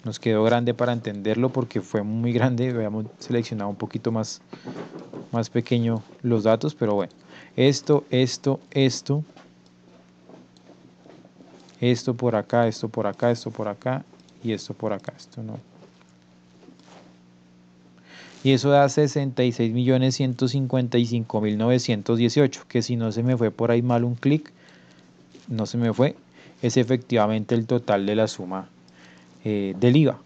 Nos quedó grande para entenderlo porque fue muy grande, habíamos seleccionado un poquito más pequeño los datos, pero bueno, esto por acá, esto por acá, esto por acá y esto por acá, esto no. Y eso da 66.155.918, que si no se me fue por ahí mal un clic, no se me fue, es efectivamente el total de la suma del IVA.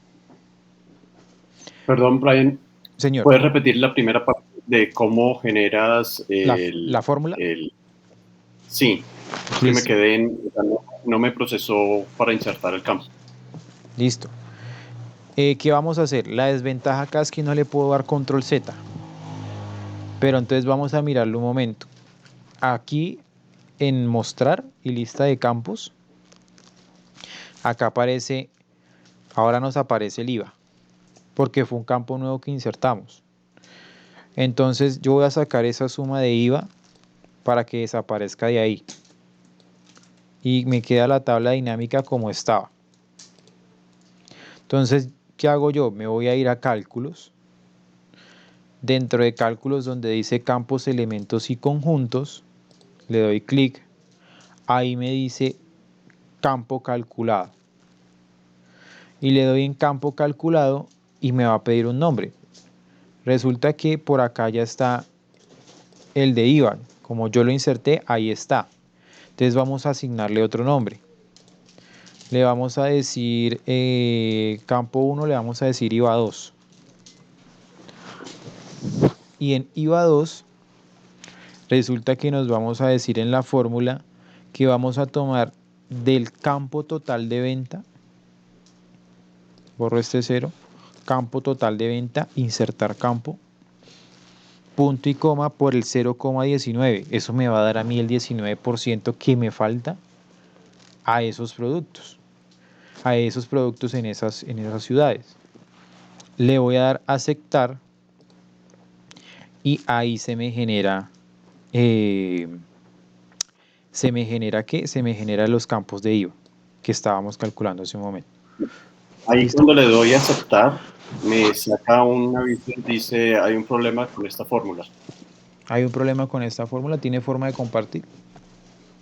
Perdón, Brian, Señor, ¿puedes repetir la primera parte de cómo generas la fórmula, Sí, es que me listo, quedé no me procesó para insertar el campo. listo. ¿Qué vamos a hacer? La desventaja acá es que no le puedo dar control Z. Pero entonces vamos a mirarlo un momento. Aquí en mostrar y lista de campos, acá aparece, ahora nos aparece el IVA, porque fue un campo nuevo que insertamos. Entonces yo voy a sacar esa suma de IVA para que desaparezca de ahí. Y me queda la tabla dinámica como estaba. Entonces, ¿qué hago yo? Me voy a ir a cálculos. Dentro de cálculos donde dice campos, elementos y conjuntos, le doy clic. Ahí me dice campo calculado. Y le doy en campo calculado y me va a pedir un nombre. Resulta que por acá ya está el de IVA. Como yo lo inserté, ahí está. Entonces vamos a asignarle otro nombre. Le vamos a decir campo 1, le vamos a decir IVA 2. Y en IVA 2 resulta que nos vamos a decir en la fórmula que vamos a tomar del campo total de venta, borro este 0, campo total de venta, insertar campo, punto y coma por el 0,19. Eso me va a dar a mí el 19% que me falta a esos productos en esas ciudades. Le voy a dar aceptar y ahí se me genera ¿qué? Se me generan los campos de IVA que estábamos calculando hace un momento. Ahí ¿Listo? cuando le doy a aceptar, me saca un aviso y dice, hay un problema con esta fórmula. Hay un problema con esta fórmula, ¿tiene forma de compartir?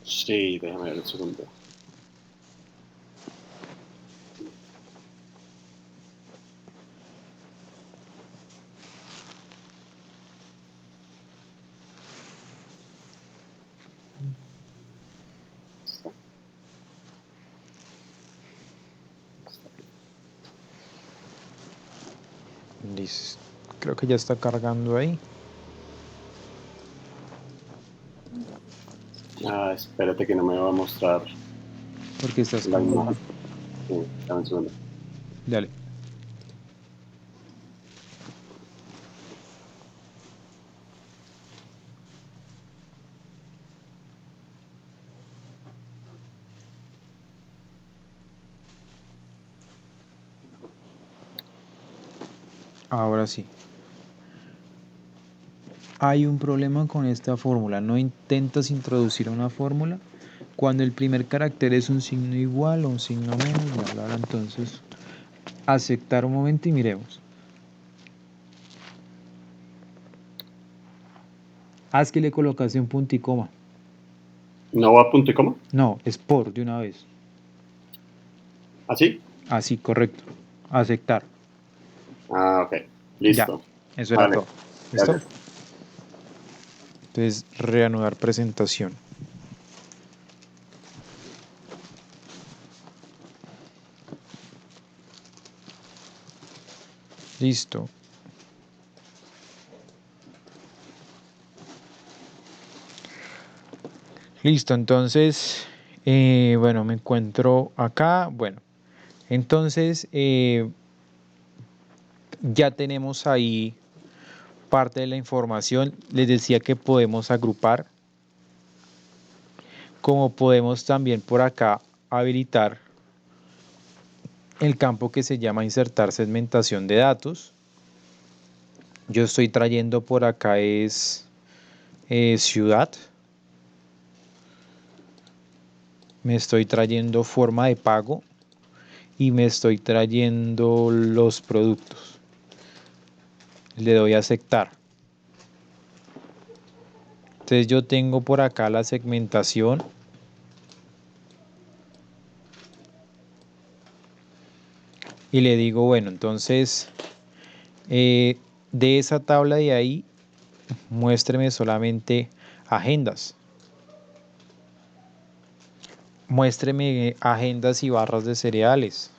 Sí, déjame ver un segundo. Listo. Creo que ya está cargando ahí. Espérate que no me va a mostrar Porque estás la con... imagen. Sí, dame un segundo. Dale. Ahora sí. Hay un problema con esta fórmula. No intentas introducir una fórmula cuando el primer carácter es un signo igual o un signo menos, bla, bla, bla. Entonces, aceptar un momento y miremos. Haz que le colocaste un punto y coma. ¿No va a punto y coma? No, es por de una vez. ¿Así? Así, correcto. Aceptar. Ok. Ya, Listo. eso era Vale. todo. ¿Listo? Gracias. Entonces, reanudar presentación. Listo. Listo, entonces, bueno, me encuentro acá. Bueno, entonces ya tenemos ahí parte de la información. Les decía que podemos agrupar, como podemos también por acá habilitar el campo que se llama insertar segmentación de datos. Yo estoy trayendo por acá es ciudad. Me estoy trayendo forma de pago y me estoy trayendo los productos. Le doy a aceptar. Entonces yo tengo por acá la segmentación. Y le digo, bueno, entonces de esa tabla de ahí, muéstreme solamente agendas. Muéstreme agendas y barras de cereales.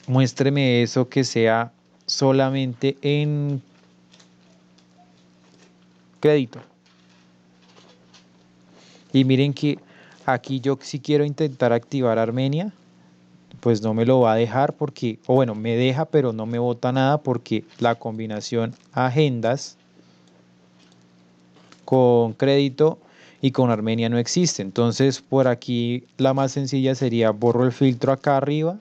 Muéstreme eso que sea solamente en crédito. Y miren que aquí yo si quiero intentar activar Armenia, pues no me lo va a dejar porque, o bueno, me deja pero no me bota nada porque la combinación agendas con crédito y con Armenia no existe. Entonces por aquí la más sencilla sería borro el filtro acá arriba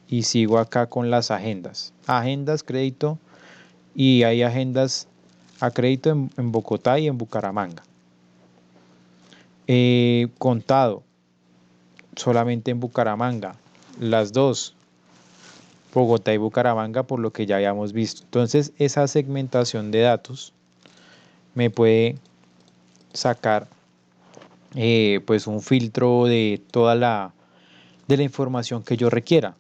y sigo acá con las agendas. Agendas, crédito, y hay agendas a crédito en Bogotá y en Bucaramanga. Contado, solamente en Bucaramanga. Las dos, Bogotá y Bucaramanga, por lo que ya habíamos visto. Entonces esa segmentación de datos me puede sacar pues un filtro de toda de la información que yo requiera.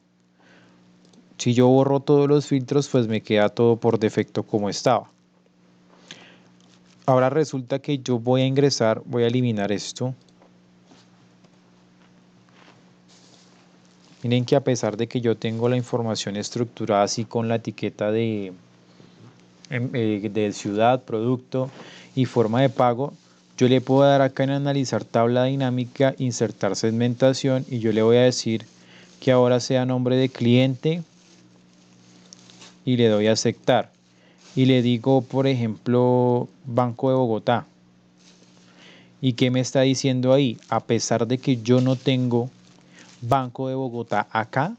Si yo borro todos los filtros, pues me queda todo por defecto como estaba. Ahora resulta que yo voy a ingresar, voy a eliminar esto. Miren que a pesar de que yo tengo la información estructurada así con la etiqueta de ciudad, producto y forma de pago, yo le puedo dar acá en analizar tabla dinámica, insertar segmentación y yo le voy a decir que ahora sea nombre de cliente y le doy a aceptar. Y le digo, por ejemplo, Banco de Bogotá. ¿Y qué me está diciendo ahí? A pesar de que yo no tengo Banco de Bogotá acá,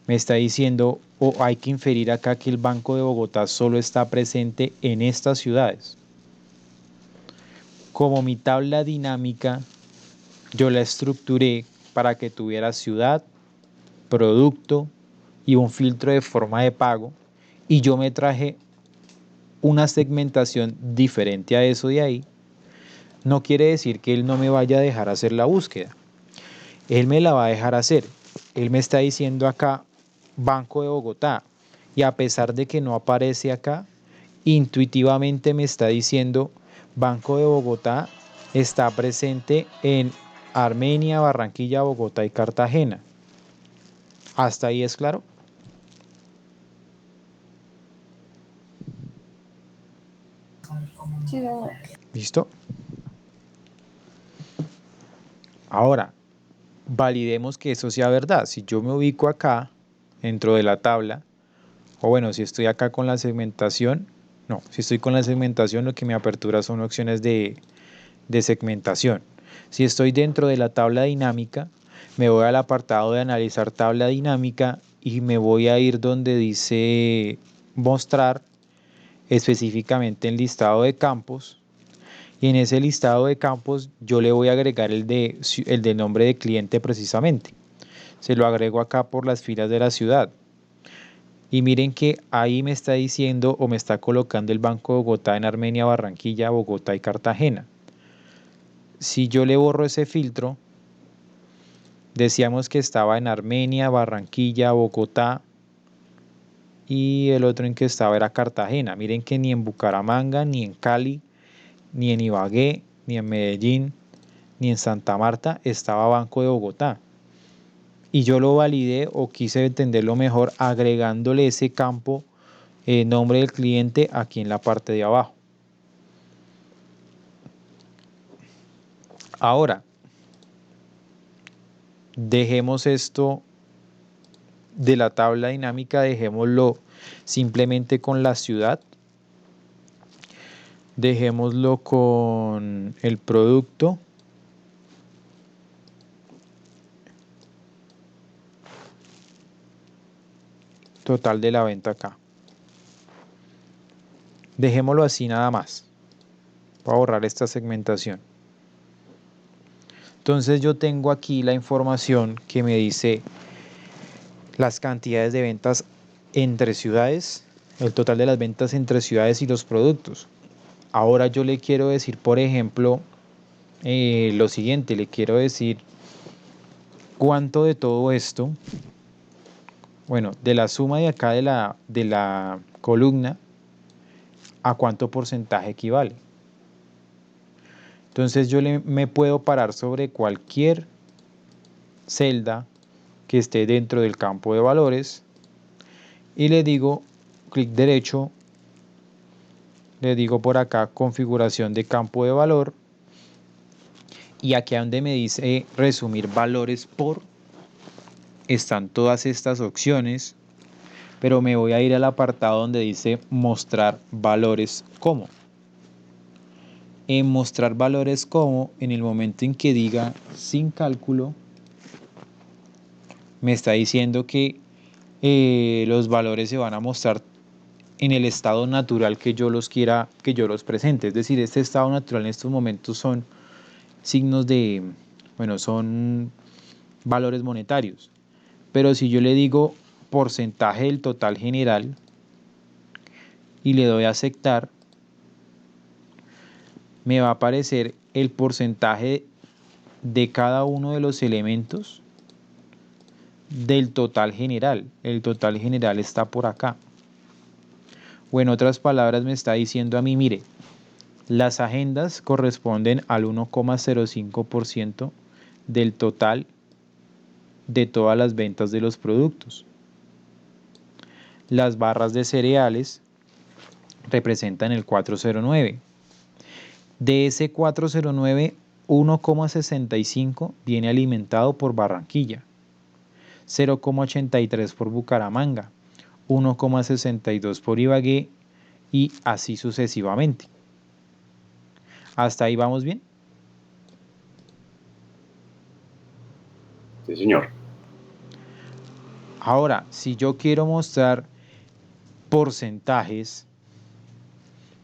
me está diciendo, o hay que inferir acá que el Banco de Bogotá solo está presente en estas ciudades. Como mi tabla dinámica, yo la estructuré para que tuviera ciudad, producto y un filtro de forma de pago. Y yo me traje una segmentación diferente a eso de ahí. No quiere decir que él no me vaya a dejar hacer la búsqueda. Él me la va a dejar hacer. Él me está diciendo acá Banco de Bogotá. Y a pesar de que no aparece acá, intuitivamente me está diciendo Banco de Bogotá está presente en Armenia, Barranquilla, Bogotá y Cartagena. ¿Hasta ahí es claro? Sí, señor. ¿Listo? Ahora, validemos que eso sea verdad. Si yo me ubico acá, dentro de la tabla, o bueno, si estoy acá con la segmentación, no, si estoy con la segmentación, lo que me apertura son opciones de segmentación. Si estoy dentro de la tabla dinámica, me voy al apartado de analizar tabla dinámica y me voy a ir donde dice mostrar específicamente en listado de campos. Y en ese listado de campos yo le voy a agregar el de nombre de cliente precisamente. Se lo agrego acá por las filas de la ciudad. Y miren que ahí me está diciendo o me está colocando el Banco de Bogotá en Armenia, Barranquilla, Bogotá y Cartagena. Si yo le borro ese filtro, decíamos que estaba en Armenia, Barranquilla, Bogotá y el otro en que estaba era Cartagena. Miren que ni en Bucaramanga, ni en Cali, ni en Ibagué, ni en Medellín, ni en Santa Marta estaba Banco de Bogotá. Y yo lo validé o quise entenderlo mejor agregándole ese campo nombre del cliente aquí en la parte de abajo. Ahora, dejemos esto de la tabla dinámica, dejémoslo simplemente con la ciudad. Dejémoslo con el producto. Total de la venta acá. Dejémoslo así nada más. Voy a borrar esta segmentación. Entonces yo tengo aquí la información que me dice las cantidades de ventas entre ciudades, el total de las ventas entre ciudades y los productos. Ahora yo le quiero decir, por ejemplo, lo siguiente, le quiero decir cuánto de todo esto, bueno, de la suma de acá de la columna, a cuánto porcentaje equivale. Entonces yo me puedo parar sobre cualquier celda que esté dentro del campo de valores y le digo clic derecho, le digo por acá configuración de campo de valor y aquí donde me dice resumir valores por, están todas estas opciones, pero me voy a ir al apartado donde dice mostrar valores como. En mostrar valores como, en el momento en que diga sin cálculo, me está diciendo que los valores se van a mostrar en el estado natural que yo los quiera, que yo los presente. Es decir, este estado natural en estos momentos son signos de, bueno, son valores monetarios. Pero si yo le digo porcentaje del total general y le doy a aceptar, me va a aparecer el porcentaje de cada uno de los elementos del total general. El total general está por acá. O en otras palabras me está diciendo a mí, mire, las agendas corresponden al 1,05% del total de todas las ventas de los productos. Las barras de cereales representan el 409. De ese 409, 1,65 viene alimentado por Barranquilla, 0,83 por Bucaramanga, 1,62 por Ibagué y así sucesivamente. ¿Hasta ahí vamos bien? Sí, señor. Ahora, si yo quiero mostrar porcentajes,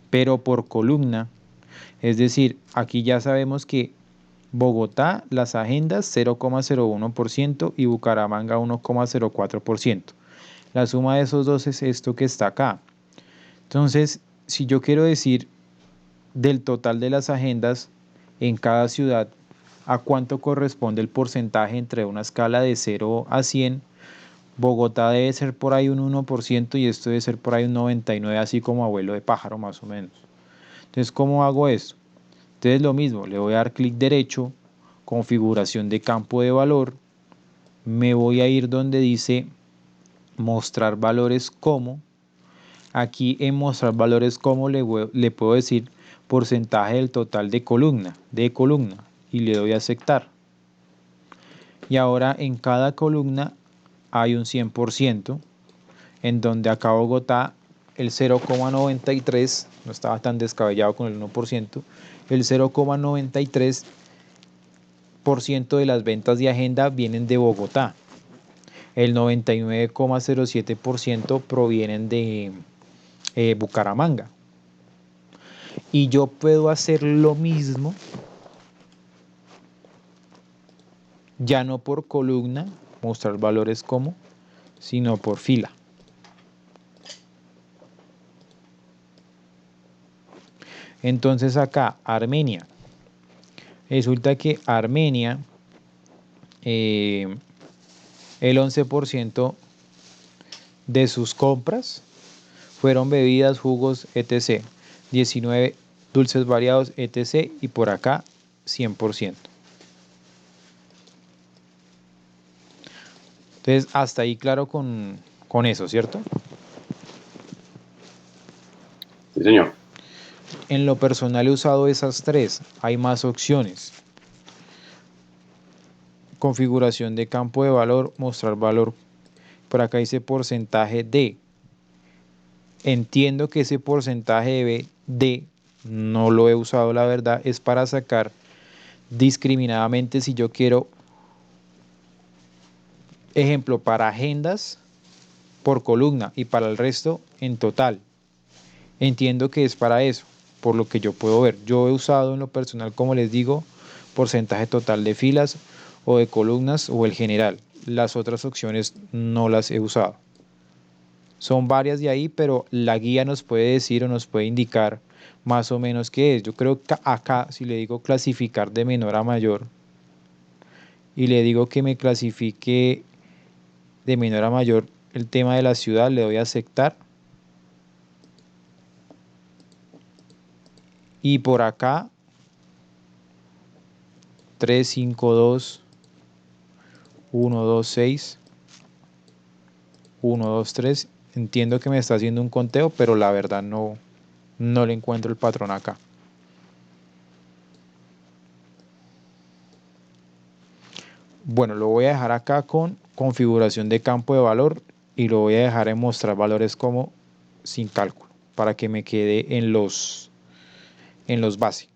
pero por columna, es decir, aquí ya sabemos que Bogotá, las agendas 0,01% y Bucaramanga 1,04%. La suma de esos dos es esto que está acá. Entonces, si yo quiero decir del total de las agendas en cada ciudad, a cuánto corresponde el porcentaje entre una escala de 0 a 100, Bogotá debe ser por ahí un 1% y esto debe ser por ahí un 99%, así como abuelo de pájaro más o menos. Entonces, ¿cómo hago esto? Entonces lo mismo, le voy a dar clic derecho, configuración de campo de valor, me voy a ir donde dice mostrar valores como. Aquí en mostrar valores como le puedo decir porcentaje del total de columna, y le doy a aceptar. Y ahora en cada columna hay un 100%, en donde acá Bogotá el 0,93, no estaba tan descabellado con el 1%, el 0,93% de las ventas de agenda vienen de Bogotá. El 99,07% provienen de Bucaramanga. Y yo puedo hacer lo mismo, ya no por columna, mostrar valores como, sino por fila. Entonces acá, Armenia. Resulta que Armenia, el 11% de sus compras fueron bebidas, jugos, etc. 19 dulces variados, etc. Y por acá, 100%. Entonces, hasta ahí claro con eso, ¿cierto? Sí, señor. En lo personal he usado esas tres. Hay más opciones. Configuración de campo de valor, mostrar valor. Por acá dice porcentaje de. Entiendo que ese porcentaje de no lo he usado, la verdad, es para sacar discriminadamente si yo quiero, ejemplo, para agendas por columna y para el resto en total. Entiendo que es para eso, por lo que yo puedo ver. Yo he usado en lo personal, como les digo, porcentaje total de filas o de columnas o el general. Las otras opciones no las he usado. Son varias de ahí, pero la guía nos puede decir o nos puede indicar más o menos qué es. Yo creo que acá, si le digo clasificar de menor a mayor y le digo que me clasifique de menor a mayor el tema de la ciudad, le doy a aceptar. Y por acá, 3, 5, 2, 1, 2, 6, 1, 2, 3. Entiendo que me está haciendo un conteo, pero la verdad no le encuentro el patrón acá. Bueno, lo voy a dejar acá con configuración de campo de valor y lo voy a dejar en mostrar valores como sin cálculo para que me quede en los base,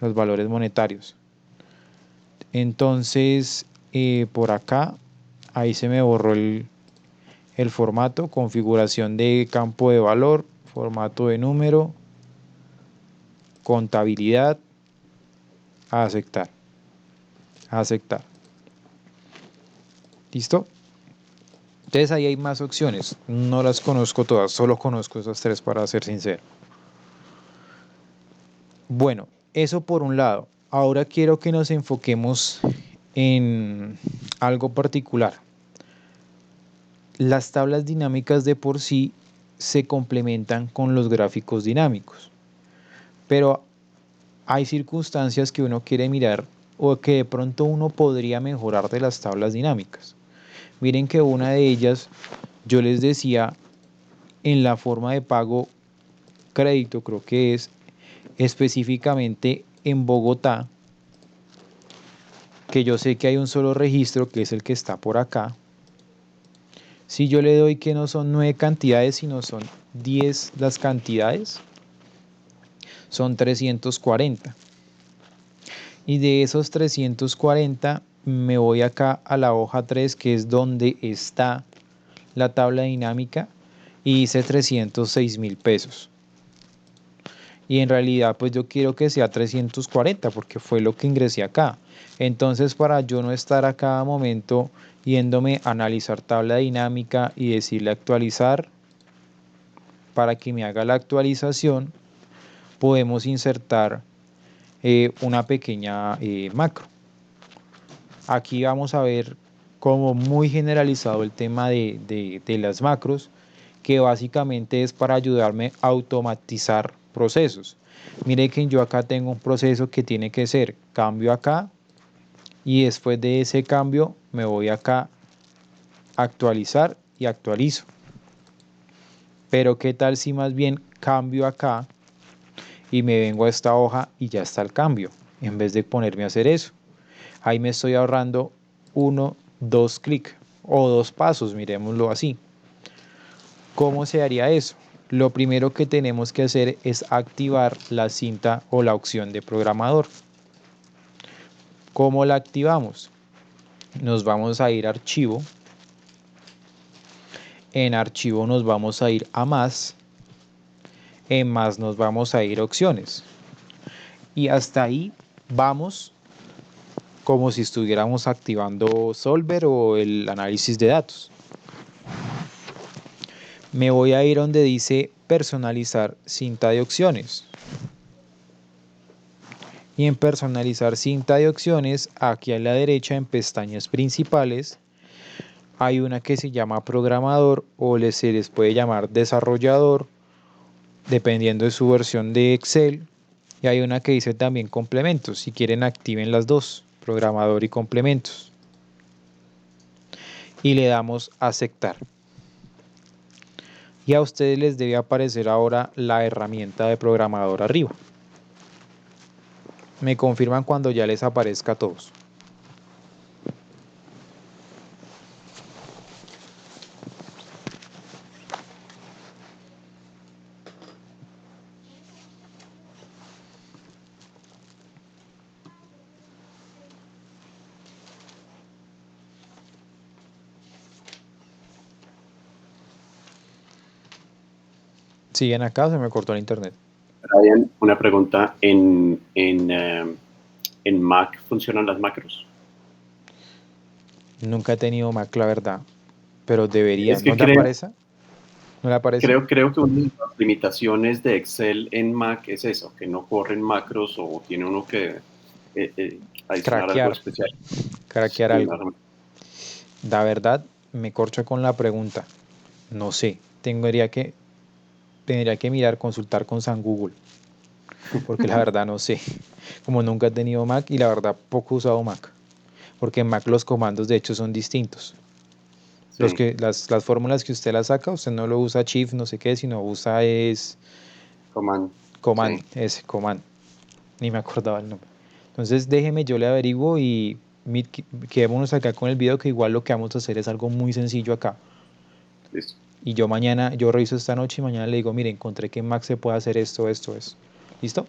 los valores monetarios. Entonces, por acá, ahí se me borró el formato, configuración de campo de valor, formato de número, contabilidad, a aceptar, a aceptar. ¿Listo? Entonces ahí hay más opciones, no las conozco todas, solo conozco esas tres para ser sincero. Bueno, eso por un lado. Ahora quiero que nos enfoquemos en algo particular. Las tablas dinámicas de por sí se complementan con los gráficos dinámicos, pero hay circunstancias que uno quiere mirar o que de pronto uno podría mejorar de las tablas dinámicas. Miren que una de ellas, yo les decía, en la forma de pago crédito, creo que es específicamente en Bogotá, que yo sé que hay un solo registro, que es el que está por acá. Si yo le doy que no son 9 cantidades, sino son 10 las cantidades, son 340. Y de esos 340 me voy acá a la hoja 3, que es donde está la tabla dinámica, y dice 306.000 pesos. Y en realidad pues yo quiero que sea 340 porque fue lo que ingresé acá. Entonces, para yo no estar a cada momento yéndome a analizar tabla dinámica y decirle actualizar, para que me haga la actualización, podemos insertar una pequeña macro. Aquí vamos a ver como muy generalizado el tema de las macros, que básicamente es para ayudarme a automatizar procesos. Mire que yo acá tengo un proceso que tiene que ser cambio acá, y después de ese cambio me voy acá a actualizar y actualizo. Pero qué tal si más bien cambio acá y me vengo a esta hoja y ya está el cambio, en vez de ponerme a hacer eso. Ahí me estoy ahorrando 2 clics o 2 pasos, miremoslo así. ¿Cómo se haría eso? Lo primero que tenemos que hacer es activar la cinta o la opción de programador. ¿Cómo la activamos? Nos vamos a ir a archivo. En archivo nos vamos a ir a más. En más nos vamos a ir a opciones. Y hasta ahí vamos como si estuviéramos activando Solver o el análisis de datos. Me voy a ir donde dice personalizar cinta de opciones. Y en personalizar cinta de opciones, aquí a la derecha en pestañas principales, hay una que se llama programador o se les puede llamar desarrollador, dependiendo de su versión de Excel. Y hay una que dice también complementos. Si quieren, activen las dos, programador y complementos. Y le damos a aceptar. Y a ustedes les debe aparecer ahora la herramienta de programador arriba. Me confirman cuando ya les aparezca a todos. ¿Siguen acá o se me cortó el internet? Brian, una pregunta. ¿En Mac funcionan las macros? Nunca he tenido Mac, la verdad, pero debería. Es ¿No que le aparece? ¿No le aparece? creo que una de las limitaciones de Excel en Mac es eso, que no corren macros o tiene uno que adicionar algo Craquear, especial. craquear Sí, algo. La verdad, me corcho con la pregunta. No sé, tendría que mirar, consultar con San Google, porque la verdad no sé. Como nunca he tenido Mac y la verdad poco he usado Mac, porque en Mac los comandos de hecho son distintos. sí, Las fórmulas que usted las saca, usted no lo usa Shift, no sé qué, sino usa es command, Command, sí. ese, Command. Ni me acordaba el nombre. Entonces déjeme, yo le averiguo y quedémonos acá con el video, que igual lo que vamos a hacer es algo muy sencillo acá. Listo. Y yo mañana, yo reviso esta noche y mañana le digo, mire, encontré que en Mac se puede hacer esto, esto, esto. ¿Listo?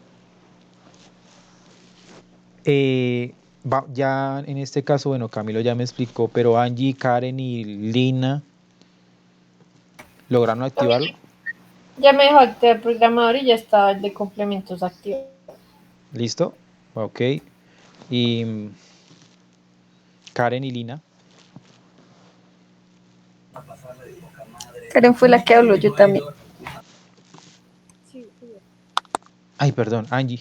Ya en este caso, bueno, Camilo ya me explicó, pero Angie, Karen y Lina, ¿lograron activarlo? Ya me dejó activar el programador y ya estaba el de complementos activo. ¿Listo? Ok. Y Karen y Lina. Karen fue la que habló, yo también. Ay, perdón, Angie.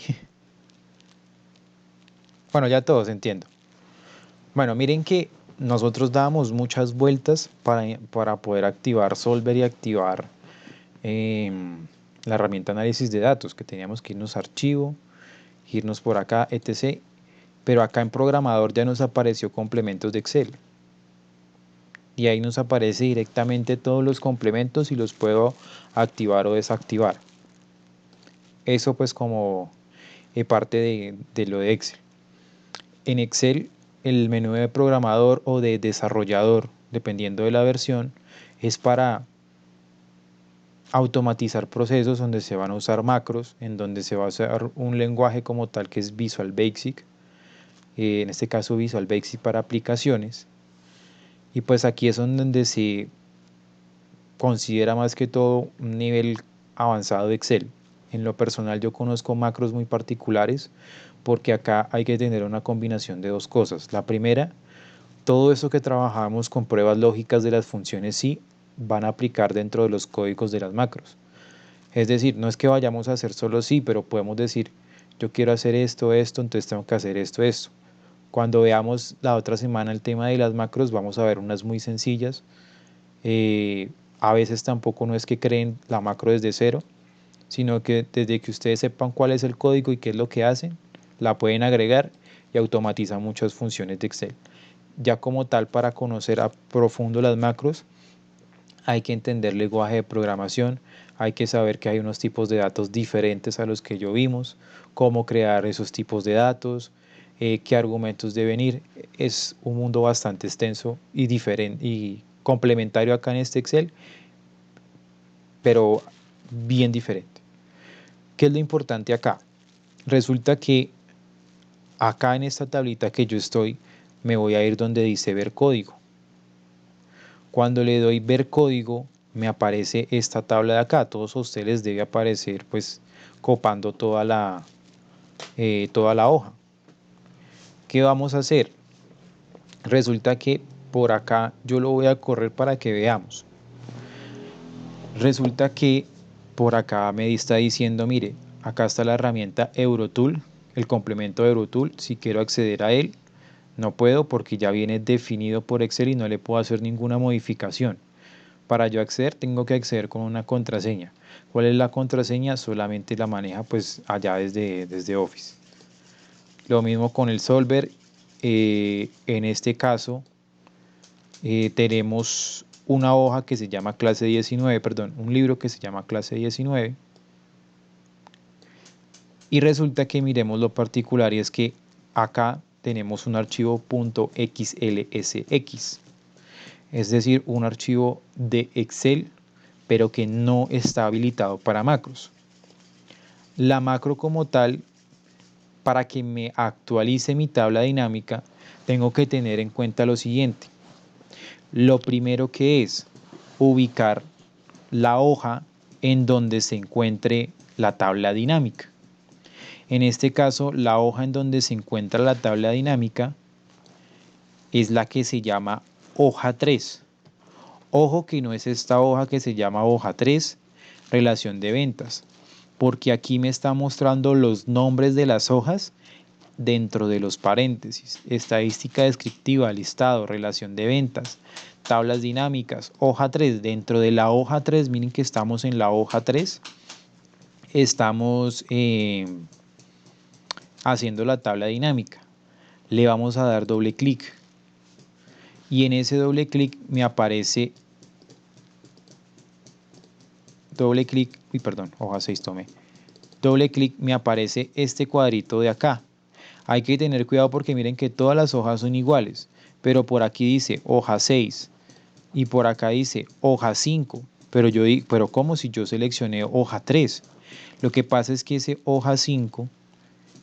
Bueno, ya todos entiendo. Bueno, miren que nosotros dábamos muchas vueltas para poder activar Solver y activar la herramienta análisis de datos, que teníamos que irnos a archivo, irnos por acá, etc. Pero acá en programador ya nos apareció complementos de Excel. Y ahí nos aparece directamente todos los complementos y los puedo activar o desactivar. Eso pues como parte de lo de Excel. En Excel, el menú de programador o de desarrollador, dependiendo de la versión, es para automatizar procesos donde se van a usar macros, en donde se va a usar un lenguaje como tal que es Visual Basic, en este caso Visual Basic para aplicaciones. Y pues aquí es donde se considera más que todo un nivel avanzado de Excel. En lo personal yo conozco macros muy particulares porque acá hay que tener una combinación de dos cosas. La primera, todo eso que trabajamos con pruebas lógicas de las funciones sí van a aplicar dentro de los códigos de las macros. Es decir, no es que vayamos a hacer solo sí, pero podemos decir, yo quiero hacer esto, esto, entonces tengo que hacer esto, esto. Cuando veamos la otra semana el tema de las macros, vamos a ver unas muy sencillas. A veces tampoco no es que creen la macro desde cero, sino que desde que ustedes sepan cuál es el código y qué es lo que hacen, la pueden agregar y automatizan muchas funciones de Excel. Ya como tal, para conocer a profundo las macros, hay que entender el lenguaje de programación, hay que saber que hay unos tipos de datos diferentes a los que yo vimos, cómo crear esos tipos de datos, qué argumentos deben ir. Es un mundo bastante extenso y diferente y complementario acá en este Excel, pero bien diferente. ¿Qué es lo importante acá? Resulta que acá en esta tablita que yo estoy, me voy a ir donde dice ver código. Cuando le doy ver código, me aparece esta tabla de acá. A todos ustedes les debe aparecer pues copando toda la hoja. ¿Qué vamos a hacer? Resulta que por acá yo lo voy a correr para que veamos. Resulta que por acá me está diciendo, mire, acá está la herramienta EuroTool, el complemento de EuroTool. Si quiero acceder a él, no puedo porque ya viene definido por Excel y no le puedo hacer ninguna modificación. Para yo acceder, tengo que acceder con una contraseña. ¿Cuál es la contraseña? Solamente la maneja pues allá desde Office. Lo mismo con el Solver. En este caso tenemos una hoja que se llama clase 19, perdón, un libro que se llama clase 19. Y resulta que miremos lo particular y es que acá tenemos un archivo .xlsx, es decir, un archivo de Excel, pero que no está habilitado para macros. La macro como tal, para que me actualice mi tabla dinámica, tengo que tener en cuenta lo siguiente. Lo primero que es ubicar la hoja en donde se encuentre la tabla dinámica. En este caso, la hoja en donde se encuentra la tabla dinámica es la que se llama hoja 3. Ojo que no es esta hoja que se llama hoja 3, relación de ventas, porque aquí me está mostrando los nombres de las hojas dentro de los paréntesis. Estadística descriptiva, listado, relación de ventas, tablas dinámicas, hoja 3. Dentro de la hoja 3, miren que estamos en la hoja 3, estamos haciendo la tabla dinámica. Le vamos a dar doble clic y en ese doble clic me aparece hoja 6 tomé. Doble clic me aparece este cuadrito de acá. Hay que tener cuidado porque miren que todas las hojas son iguales, pero por aquí dice hoja 6 y por acá dice hoja 5, pero ¿cómo si yo seleccioné hoja 3? Lo que pasa es que ese hoja 5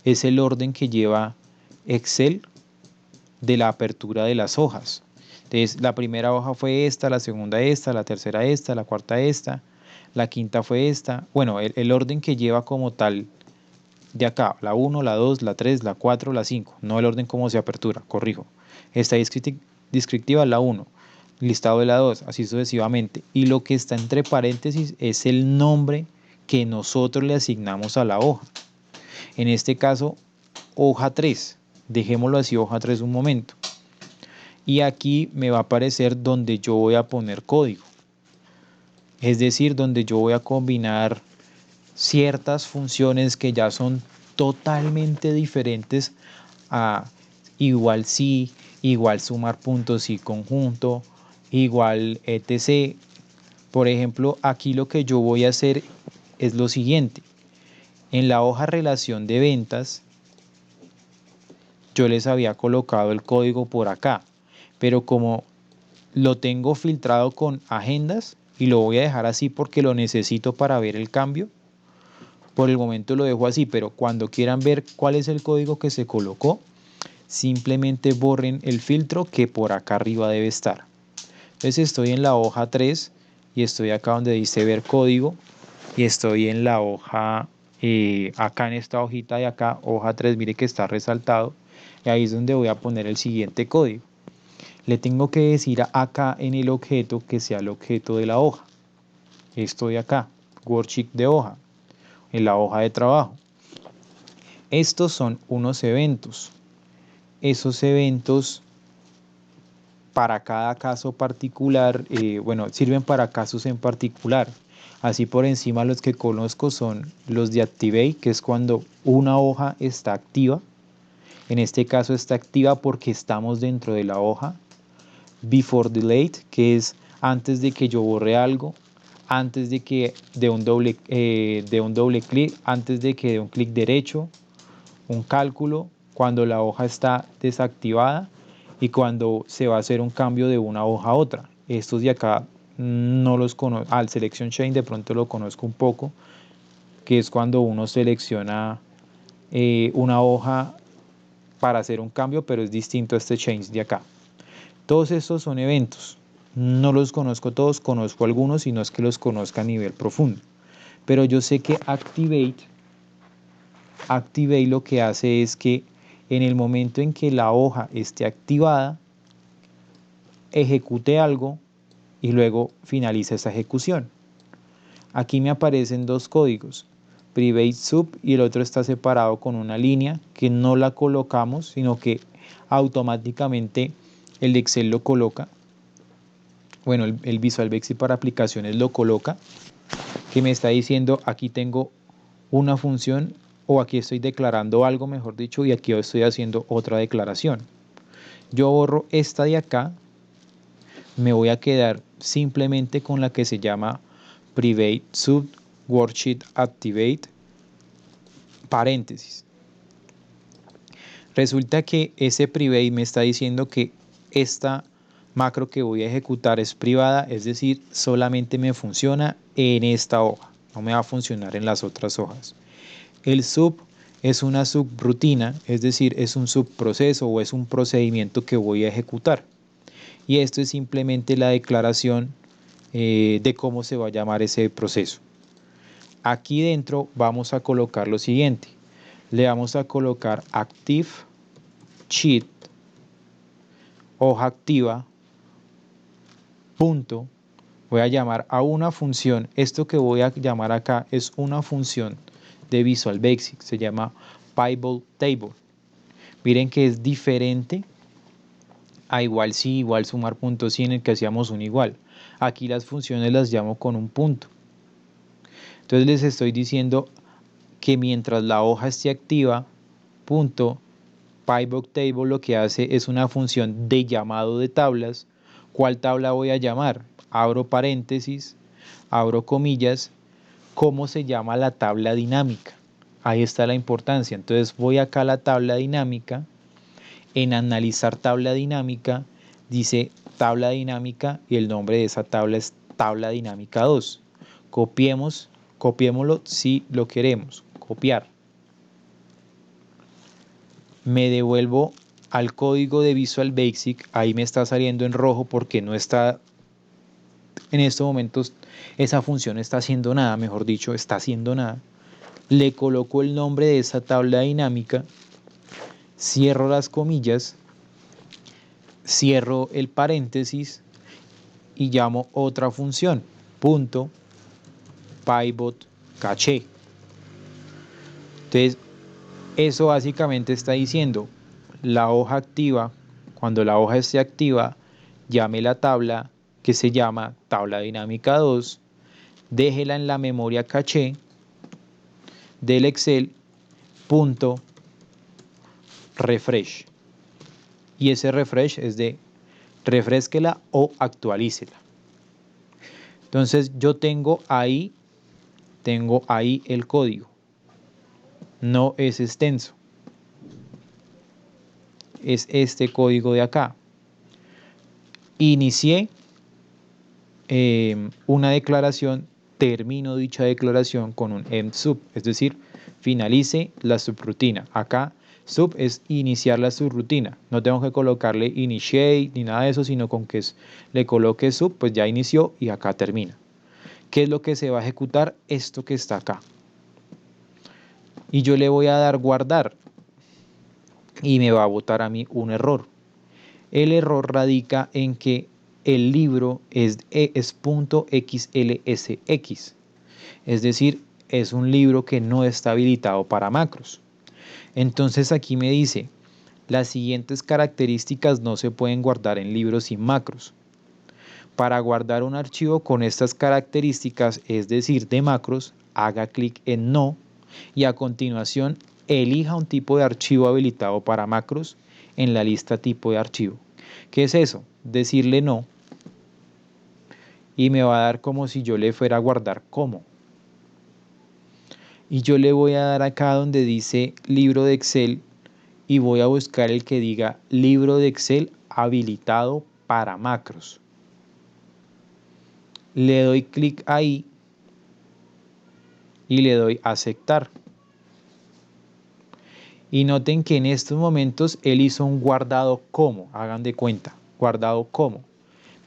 es el orden que lleva Excel de la apertura de las hojas. Entonces, la primera hoja fue esta, la segunda esta, la tercera esta, la cuarta esta, la quinta fue esta. Bueno, el orden que lleva como tal de acá, la 1, la 2, la 3, la 4, la 5, no el orden como se apertura, corrijo. Esta descriptiva la 1, listado de la 2, así sucesivamente. Y lo que está entre paréntesis es el nombre que nosotros le asignamos a la hoja. En este caso, hoja 3, dejémoslo así, hoja 3 un momento. Y aquí me va a aparecer donde yo voy a poner código. Es decir, donde yo voy a combinar ciertas funciones que ya son totalmente diferentes a igual si, igual sumar puntos y conjunto, igual etc. Por ejemplo, aquí lo que yo voy a hacer es lo siguiente. En la hoja relación de ventas, yo les había colocado el código por acá, pero como lo tengo filtrado con agendas y lo voy a dejar así porque lo necesito para ver el cambio, por el momento lo dejo así, pero cuando quieran ver cuál es el código que se colocó, simplemente borren el filtro que por acá arriba debe estar. Entonces estoy en la hoja 3 y estoy acá donde dice ver código y estoy en la hoja, acá en esta hojita de acá, hoja 3, mire que está resaltado y ahí es donde voy a poner el siguiente código. Le tengo que decir acá en el objeto que sea el objeto de la hoja. Estoy acá, worksheet de hoja, en la hoja de trabajo. Estos son unos eventos. Esos eventos para cada caso particular, sirven para casos en particular. Así por encima los que conozco son los de Activate, que es cuando una hoja está activa. En este caso está activa porque estamos dentro de la hoja. Before Delete, que es antes de que yo borre algo, antes de que de un doble clic, antes de que dé un clic derecho, un cálculo, cuando la hoja está desactivada y cuando se va a hacer un cambio de una hoja a otra. Estos de acá no los conozco, al Selection Chain de pronto lo conozco un poco, que es cuando uno selecciona una hoja para hacer un cambio, pero es distinto a este change de acá. Todos estos son eventos. No los conozco todos, conozco algunos y no es que los conozca a nivel profundo. Pero yo sé que Activate lo que hace es que en el momento en que la hoja esté activada, ejecute algo y luego finaliza esa ejecución. Aquí me aparecen dos códigos, private sub, y el otro está separado con una línea que no la colocamos, sino que automáticamente el Excel lo coloca. Bueno, el Visual Basic para aplicaciones lo coloca, que me está diciendo aquí tengo una función, o aquí estoy declarando algo, mejor dicho, y aquí estoy haciendo otra declaración. Yo borro esta de acá, me voy a quedar simplemente con la que se llama private sub worksheet activate paréntesis. Resulta que ese private me está diciendo que esta macro que voy a ejecutar es privada, es decir, solamente me funciona en esta hoja, no me va a funcionar en las otras hojas. El sub es una subrutina, es decir, es un subproceso o es un procedimiento que voy a ejecutar. Y esto es simplemente la declaración de cómo se va a llamar ese proceso. Aquí dentro vamos a colocar lo siguiente. Le vamos a colocar active sheet, hoja activa, punto. Voy a llamar a una función. Esto que voy a llamar acá es una función de Visual Basic. Se llama Pivot Table. Miren que es diferente a igual sí, igual sumar puntos sí, en el que hacíamos un igual. Aquí las funciones las llamo con un punto. Entonces les estoy diciendo que mientras la hoja esté activa, punto, Pivot Table lo que hace es una función de llamado de tablas. ¿Cuál tabla voy a llamar? Abro paréntesis, abro comillas, ¿cómo se llama la tabla dinámica? Ahí está la importancia. Entonces voy acá a la tabla dinámica. En analizar tabla dinámica, dice tabla dinámica y el nombre de esa tabla es tabla dinámica 2. Copiémoslo si lo queremos, copiar. Me devuelvo al código de Visual Basic, ahí me está saliendo en rojo porque no está, en estos momentos esa función está haciendo nada, mejor dicho, está haciendo nada. Le coloco el nombre de esa tabla dinámica, cierro las comillas, cierro el paréntesis y llamo otra función, punto pivot caché. Entonces, eso básicamente está diciendo la hoja activa, cuando la hoja esté activa, llame la tabla que se llama tabla dinámica 2, déjela en la memoria caché del Excel, punto refresh. Y ese refresh es de refresquela o actualícela. Entonces yo tengo ahí el código. No es extenso. Es este código de acá. Inicié una declaración, termino dicha declaración con un end sub, es decir, finalice la subrutina. Acá sub es iniciar la subrutina. No tengo que colocarle initiate ni nada de eso, sino con que le coloque sub, pues ya inició y acá termina. ¿Qué es lo que se va a ejecutar? Esto que está acá. Y yo le voy a dar guardar y me va a botar a mí un error. El error radica en que el libro es .xlsx, es decir, es un libro que no está habilitado para macros. Entonces aquí me dice, las siguientes características no se pueden guardar en libros sin macros. Para guardar un archivo con estas características, es decir, de macros, haga clic en no y a continuación elija un tipo de archivo habilitado para macros en la lista tipo de archivo. ¿Qué es eso? Decirle no y me va a dar como si yo le fuera a guardar como. Y yo le voy a dar acá donde dice libro de Excel y voy a buscar el que diga libro de Excel habilitado para macros. Le doy clic ahí y le doy aceptar. Y noten que en estos momentos él hizo un guardado como, hagan de cuenta, guardado como.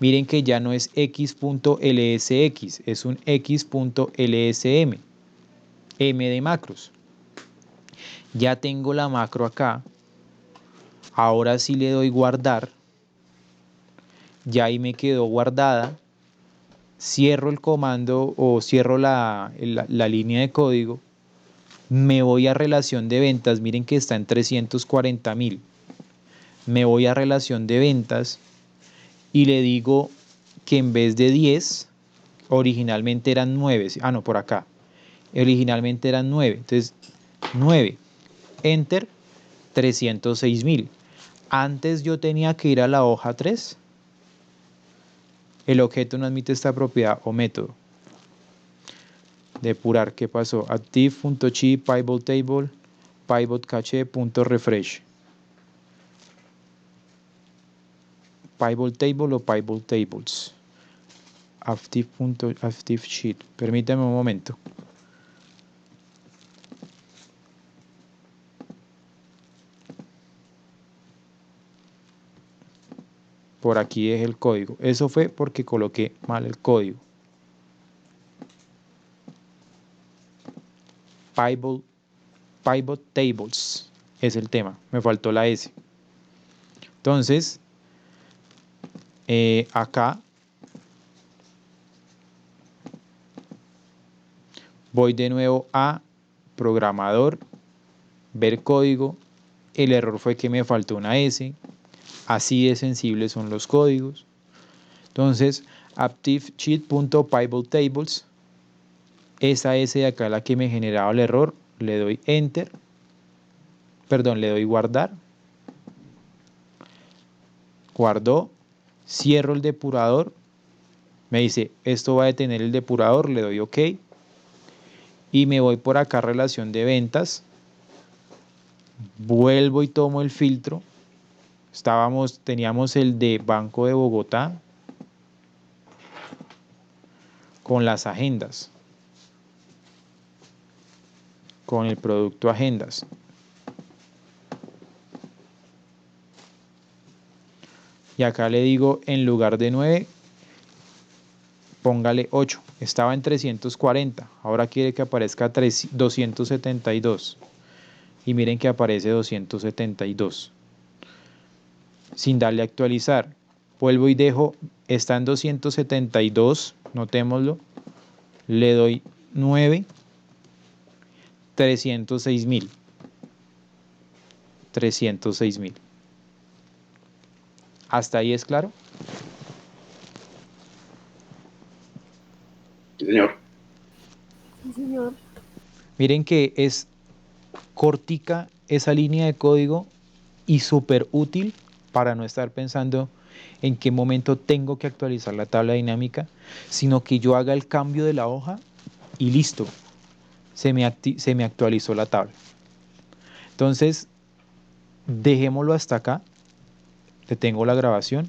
Miren que ya no es x.lsx, es un x.lsm, m de macros. Ya tengo la macro acá. Ahora sí le doy guardar. Ya ahí me quedó guardada. Cierro el comando o cierro la línea de código. Me voy a relación de ventas. Miren que está en 340.000. Me voy a relación de ventas y le digo que en vez de 10, originalmente eran 9. Ah, no, por acá. Originalmente eran 9. Entonces, 9. Enter, 306.000. Antes yo tenía que ir a la hoja 3. El objeto no admite esta propiedad o método. Depurar, ¿qué pasó? Active.chi pivot table pivot cache.refresh. Pivot table o pivot tables. Active sheet. Permítame un momento. Por aquí es el código. Eso fue porque coloqué mal el código. Pivot tables es el tema. Me faltó la S. Entonces, acá voy de nuevo a programador, ver código. El error fue que me faltó una S. Así de sensibles son los códigos. Entonces, ActiveSheet.pivotTables, esa S de acá es la que me generaba el error. Le doy Enter. Perdón, le doy guardar. Guardó. Cierro el depurador. Me dice, esto va a detener el depurador. Le doy OK. Y me voy por acá, relación de ventas. Vuelvo y tomo el filtro. Teníamos el de Banco de Bogotá con las agendas, con el producto agendas. Y acá le digo, en lugar de 9, póngale 8. Estaba en 340, ahora quiere que aparezca 272. Y miren que aparece 272. Sin darle a actualizar. Vuelvo y dejo, está en 272, notémoslo. Le doy 9, 306.000. 306.000. ¿Hasta ahí es claro? Sí, señor. Sí, señor. Miren que es cortica esa línea de código y súper útil para no estar pensando en qué momento tengo que actualizar la tabla dinámica, sino que yo haga el cambio de la hoja y listo, se me actualizó la tabla. Entonces, dejémoslo hasta acá. Detengo la grabación.